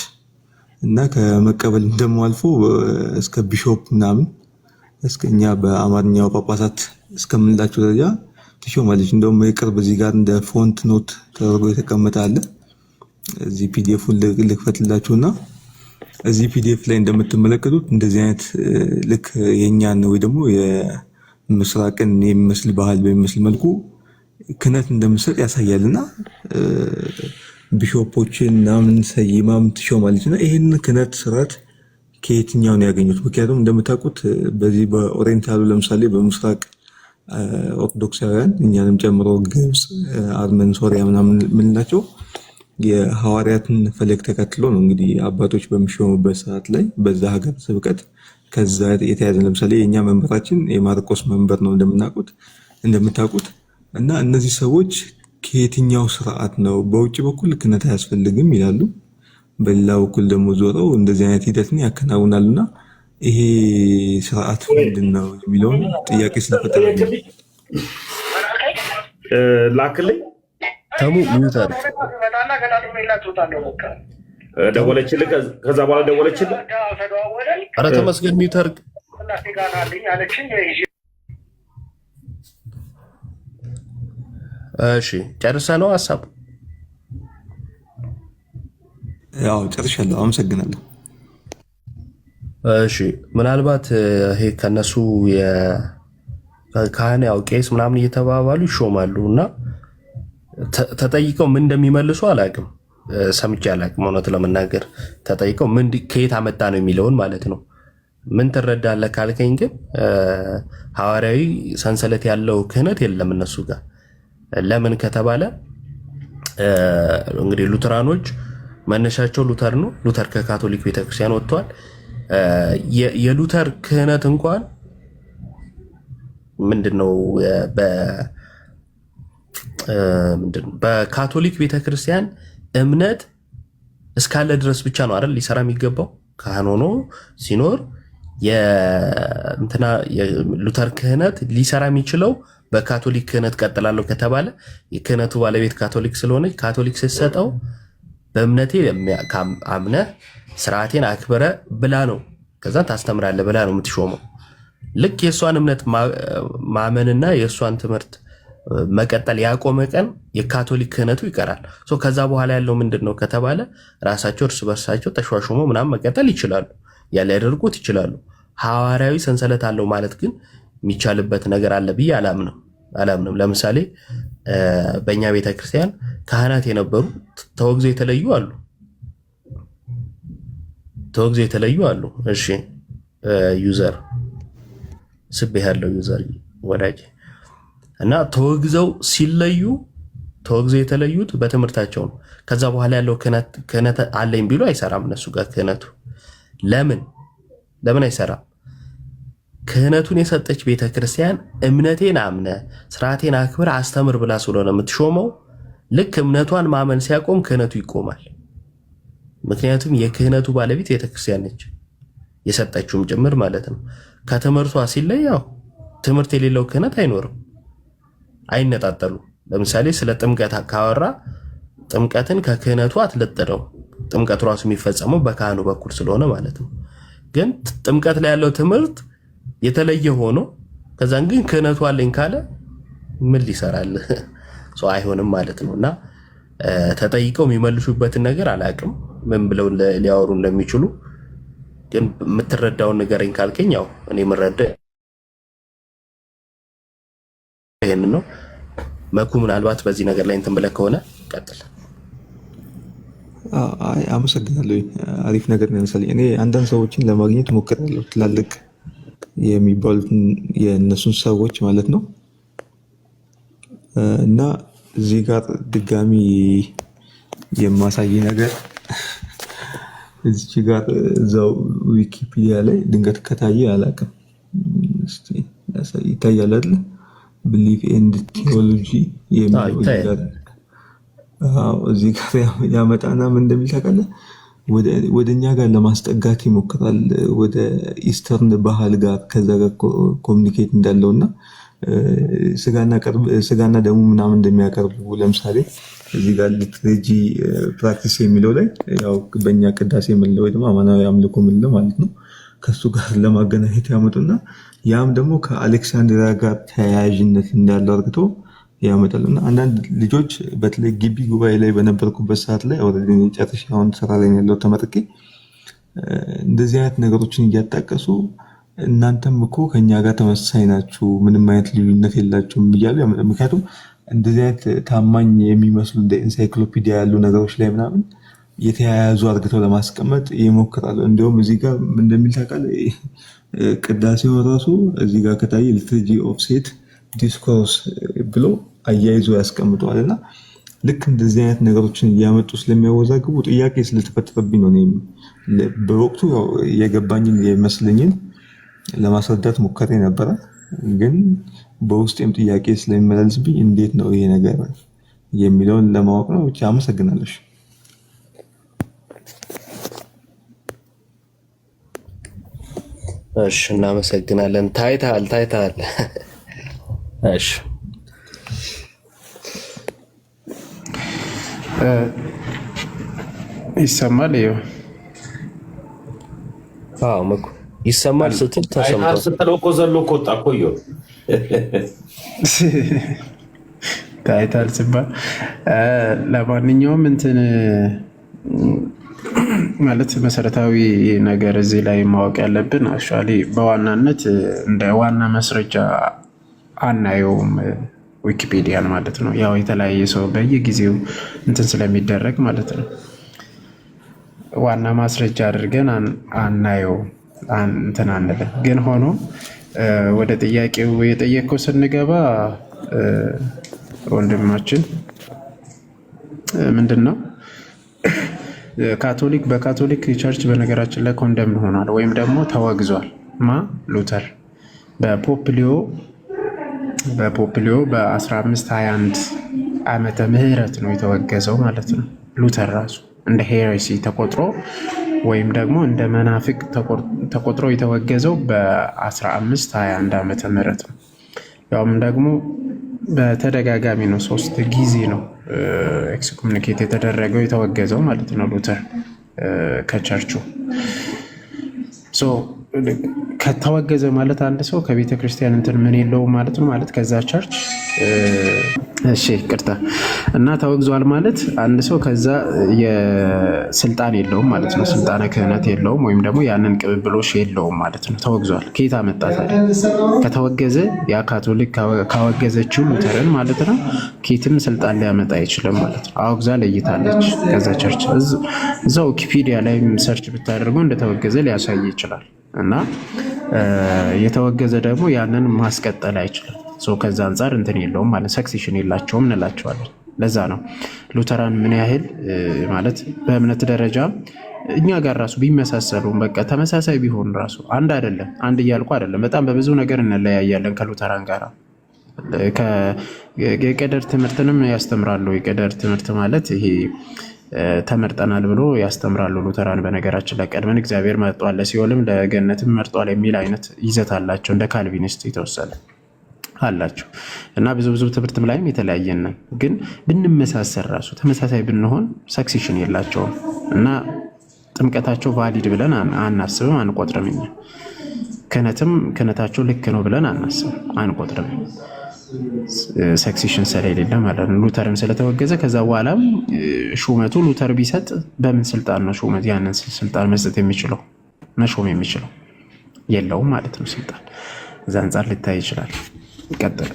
እና ከመቀበል ደግሞ አልፎ እስከ ቢሾፕ ምናምን እስከኛ በአማርኛው ጳጳሳት እስከምንላቸው ደረጃ ትሾማለች። እንደውም የቅርብ እዚህ ጋር እንደ ፎንት ኖት ተደርጎ የተቀመጠ አለ። እዚህ ፒዲኤፉን ልክፈትላችሁና እዚህ ፒዲኤፍ ላይ እንደምትመለከቱት እንደዚህ አይነት ልክ የኛን ወይ ደግሞ የምስራቅን የሚመስል ባህል በሚመስል መልኩ ክህነት እንደምትሰጥ ያሳያልና ቢሾፖችን ምናምን ሰይማም ትሾማለች እና ይህን ክህነት ስርዓት ከየትኛው ነው ያገኙት? ምክንያቱም እንደምታውቁት በዚህ በኦሪየንታሉ ለምሳሌ በምስራቅ ኦርቶዶክሳውያን እኛንም ጨምሮ ግብፅ፣ አርመን፣ ሶሪያ ምናምን የምንላቸው የሐዋርያትን ፈለግ ተከትሎ ነው እንግዲህ አባቶች በሚሾሙበት ሰዓት ላይ በዛ ሀገር ስብከት ከዛ የተያዘ ለምሳሌ የእኛ መንበራችን የማርቆስ መንበር ነው እንደምታውቁት እና እነዚህ ሰዎች ከየትኛው ስርዓት ነው? በውጭ በኩል ክህነት አያስፈልግም ይላሉ፣ በሌላ በኩል ደግሞ ዞረው እንደዚህ አይነት ሂደትን ያከናውናሉና ይሄ ስርዓት ምንድን ነው የሚለውን ጥያቄ ስለፈጠረልኝ ላክልኝ። ተሙ ሚዩት አድርግ። ደወለችልህ? ከዛ በኋላ ደወለችልህ? ኧረ ተመስገን ሚዩት አድርግ። እሺ ጨርሰህ ነው ሀሳብ? ያው ጨርሻለሁ። አመሰግናለሁ። እሺ ምናልባት ይሄ ከነሱ የካህን ያው ቄስ ምናምን እየተባባሉ ይሾማሉ እና ተጠይቀው ምን እንደሚመልሱ አላውቅም፣ ሰምቼ አላውቅም። እውነት ለመናገር ተጠይቀው ምን ከየት አመጣ ነው የሚለውን ማለት ነው። ምን ትረዳለህ ካልከኝ ግን ሐዋርያዊ ሰንሰለት ያለው ክህነት የለም እነሱ ጋር። ለምን ከተባለ እንግዲህ ሉተራኖች መነሻቸው ሉተር ነው። ሉተር ከካቶሊክ ቤተክርስቲያን ወጥቷል። የሉተር ክህነት እንኳን ምንድነው በካቶሊክ ቤተክርስቲያን እምነት እስካለ ድረስ ብቻ ነው አይደል ሊሰራ የሚገባው። ካህን ሆኖ ሲኖር የሉተር ክህነት ሊሰራ የሚችለው በካቶሊክ ክህነት ቀጥላለሁ ከተባለ የክህነቱ ባለቤት ካቶሊክ ስለሆነች ካቶሊክ ስትሰጠው በእምነቴ አምነህ ስርዓቴን አክብረ ብላ ነው ከዛ ታስተምራለህ ብላ ነው የምትሾመው። ልክ የእሷን እምነት ማመንና የእሷን ትምህርት መቀጠል ያቆመ ቀን የካቶሊክ ክህነቱ ይቀራል። ከዛ በኋላ ያለው ምንድን ነው ከተባለ ራሳቸው እርስ በርሳቸው ተሿሹሞ ምናምን መቀጠል ይችላሉ፣ ያሊያደርጉት ይችላሉ። ሐዋርያዊ ሰንሰለት አለው ማለት ግን የሚቻልበት ነገር አለ ብዬ አላምንም። ለምሳሌ በእኛ ቤተክርስቲያን ካህናት የነበሩ ተወግዘው የተለዩ አሉ። እሺ ዩዘር ስቤ ያለው ዩዘር ወዳጅ እና ተወግዘው የተለዩት በትምህርታቸው ነው። ከዛ በኋላ ያለው ክህነት አለኝ ቢሉ አይሰራም እነሱ ጋር ክህነቱ። ለምን አይሰራም? ክህነቱን የሰጠች ቤተክርስቲያን እምነቴን አምነ ስርዓቴን አክብር አስተምር ብላ ስለሆነ የምትሾመው ልክ እምነቷን ማመን ሲያቆም ክህነቱ ይቆማል። ምክንያቱም የክህነቱ ባለቤት ቤተክርስቲያን ነች፣ የሰጠችውም ጭምር ማለት ነው። ከትምህርቷ ሲለይ ያው ትምህርት የሌለው ክህነት አይኖርም፣ አይነጣጠሉ። ለምሳሌ ስለ ጥምቀት ካወራ ጥምቀትን ከክህነቱ አትለጥረው። ጥምቀቱ ራሱ የሚፈጸመው በካህኑ በኩል ስለሆነ ማለት ነው። ግን ጥምቀት ላይ ያለው ትምህርት የተለየ ሆኖ ከዛን ግን ክህነቱ አለኝ ካለ ምን ሊሰራል? ሰው አይሆንም ማለት ነው። እና ተጠይቀው የሚመልሱበትን ነገር አላቅም ምን ብለው ሊያወሩ እንደሚችሉ። ግን የምትረዳውን ንገረኝ ካልከኝ ያው እኔ የምረዳው ይሄንን ነው። መኩ ምናልባት በዚህ ነገር ላይ እንትን ብለህ ከሆነ ቀጥል። አመሰግናለሁ። አሪፍ ነገር ነው መሰለኝ። እኔ አንዳንድ ሰዎችን ለማግኘት ሞክራለሁ፣ ትላልቅ የሚባሉትን የእነሱን ሰዎች ማለት ነው። እና እዚህ ጋር ድጋሚ የማሳይ ነገር እዚች ጋር እዛው ዊኪፒዲያ ላይ ድንገት ከታየ አላውቅም፣ ይታያል አይደል? ብሊፍ ኤንድ ቴዎሎጂ የሚለው እዚህ ጋር ያመጣና ምን እንደሚል ታውቃለህ? ወደ እኛ ጋር ለማስጠጋት ይሞክራል፣ ወደ ኢስተርን ባህል ጋር ከዛ ጋር ኮሚኒኬት እንዳለውና ስጋና ደሙ ምናምን እንደሚያቀርቡ ለምሳሌ እዚህ ጋር ሊትሬጂ ፕራክቲስ የሚለው ላይ ያው በእኛ ቅዳሴ የምንለው ወይ ደግሞ አማናዊ አምልኮ የምንለው ማለት ነው ከሱ ጋር ለማገናኘት ያመጡና ያም ደግሞ ከአሌክሳንድሪያ ጋር ተያያዥነት እንዳለው አርግቶ ያመጣሉና አንዳንድ ልጆች በተለይ ግቢ ጉባኤ ላይ በነበርኩበት ሰዓት ላይ ኦልሬዲ ጨርሼ አሁን ስራ ላይ ያለው ተመርቄ እንደዚህ አይነት ነገሮችን እያጣቀሱ እናንተም እኮ ከኛ ጋር ተመሳሳይ ናችሁ፣ ምንም አይነት ልዩነት የላችሁም እያሉ ምክንያቱም እንደዚህ አይነት ታማኝ የሚመስሉ እንደ ኢንሳይክሎፒዲያ ያሉ ነገሮች ላይ ምናምን የተያያዙ አድርገው ለማስቀመጥ ይሞክራሉ። እንዲሁም እዚህ ጋር እንደሚል ታውቃለህ፣ ቅዳሴው ራሱ እዚህ ጋር ከታየ ሊትርጂ ኦፍ ሴት ዲስኮርስ ብሎ አያይዞ ያስቀምጠዋል። እና ልክ እንደዚህ አይነት ነገሮችን እያመጡ ስለሚያወዛግቡ ጥያቄ ስለተፈጠረብኝ ነው በወቅቱ የገባኝን የመስለኝን ለማስረዳት ሞከሬ ነበረ። ግን በውስጤም ጥያቄ ስለሚመላለስብኝ እንዴት ነው ይሄ ነገር የሚለውን ለማወቅ ነው። ብቻ አመሰግናለሁ። እሺ እናመሰግናለን። ታይታል። እሺ ይሰማል? አዎ መኩ ይሰማል ስትል ተሰምቷል ስትለው እኮ ዘሎ እኮ ወጣ እኮ ታይታል ሲባል ለማንኛውም እንትን ማለት መሰረታዊ ነገር እዚህ ላይ ማወቅ ያለብን አክቹዋሊ በዋናነት እንደ ዋና ማስረጃ አናየውም ዊኪፒዲያን ማለት ነው። ያው የተለያየ ሰው በየጊዜው እንትን ስለሚደረግ ማለት ነው ዋና ማስረጃ አድርገን አናየው እንትን አንልም። ግን ሆኖ ወደ ጥያቄው የጠየቀው ስንገባ ወንድማችን ምንድን ነው በካቶሊክ ቸርች በነገራችን ላይ ኮንደም ሆኗል ወይም ደግሞ ተወግዟል። ሉተር በፖፕሊዮ በ1521 ዓመተ ምህረት ነው የተወገዘው ማለት ነው። ሉተር ራሱ እንደ ሄሬሲ ተቆጥሮ ወይም ደግሞ እንደ መናፍቅ ተቆጥሮ የተወገዘው በ1521 ዓመተ ምህረት ነው። ያውም ደግሞ በተደጋጋሚ ነው፣ 3 ጊዜ ነው ኤክስኮሙኒኬት የተደረገው የተወገዘው ማለት ነው ሉተር ከቸርቹ። ከተወገዘ ማለት አንድ ሰው ከቤተ ክርስቲያን እንትን ምን የለውም ማለት ነው ማለት ከዛ ቸርች ቅርታ እና ተወግዟል ማለት አንድ ሰው ከዛ የስልጣን የለውም ማለት ነው። ስልጣነ ክህነት የለውም ወይም ደግሞ ያንን ቅብብሎሽ የለውም ማለት ነው። ተወግዟል። ከየት አመጣ ታዲያ? ከተወገዘ ያ ካቶሊክ ካወገዘችው ሉተርን ማለት ነው ከየትም ስልጣን ሊያመጣ አይችልም ማለት ነው። አውግዛ ለይታለች ከዛ ቸርች። እዛው ዊኪፒዲያ ላይ ሰርች ብታደርገው እንደተወገዘ ሊያሳይ ይችላል። እና የተወገዘ ደግሞ ያንን ማስቀጠል አይችልም። ከዛ አንጻር እንትን የለውም ማለት ሰክሴሽን የላቸውም እንላቸዋለን። ለዛ ነው ሉተራን ምን ያህል ማለት በእምነት ደረጃ እኛ ጋር ራሱ ቢመሳሰሉም በቃ ተመሳሳይ ቢሆን ራሱ አንድ አይደለም። አንድ እያልኩ አይደለም፣ በጣም በብዙ ነገር እንለያያለን ከሉተራን ጋር። የቀደር ትምህርትንም ያስተምራሉ። የቀደር ትምህርት ማለት ይሄ ተመርጠናል ብሎ ያስተምራሉ ሉተራን። በነገራችን ላይ ቀድመን እግዚአብሔር መርጧል፣ ለሲኦልም ለገነትም መርጧል የሚል አይነት ይዘት አላቸው። እንደ ካልቪኒስት የተወሰነ አላቸው እና ብዙ ትምህርትም ላይም የተለያየን ግን ብንመሳሰል ራሱ ተመሳሳይ ብንሆን ሰክሴሽን የላቸውም እና ጥምቀታቸው ቫሊድ ብለን አናስብም፣ አንቆጥርም። እኛ ክህነታቸው ልክ ነው ብለን አናስብም፣ አንቆጥርም። ሰክሴሽን ስለሌለ ማለት ነው። ሉተርም ስለተወገዘ ከዛ በኋላም ሹመቱ ሉተር ቢሰጥ በምን ስልጣን ነው ሹመት ያንን ስልጣን መስጠት የሚችለው መሾም የሚችለው? የለውም ማለት ነው ስልጣን። እዛ አንጻር ሊታይ ይችላል። ይቀጥል።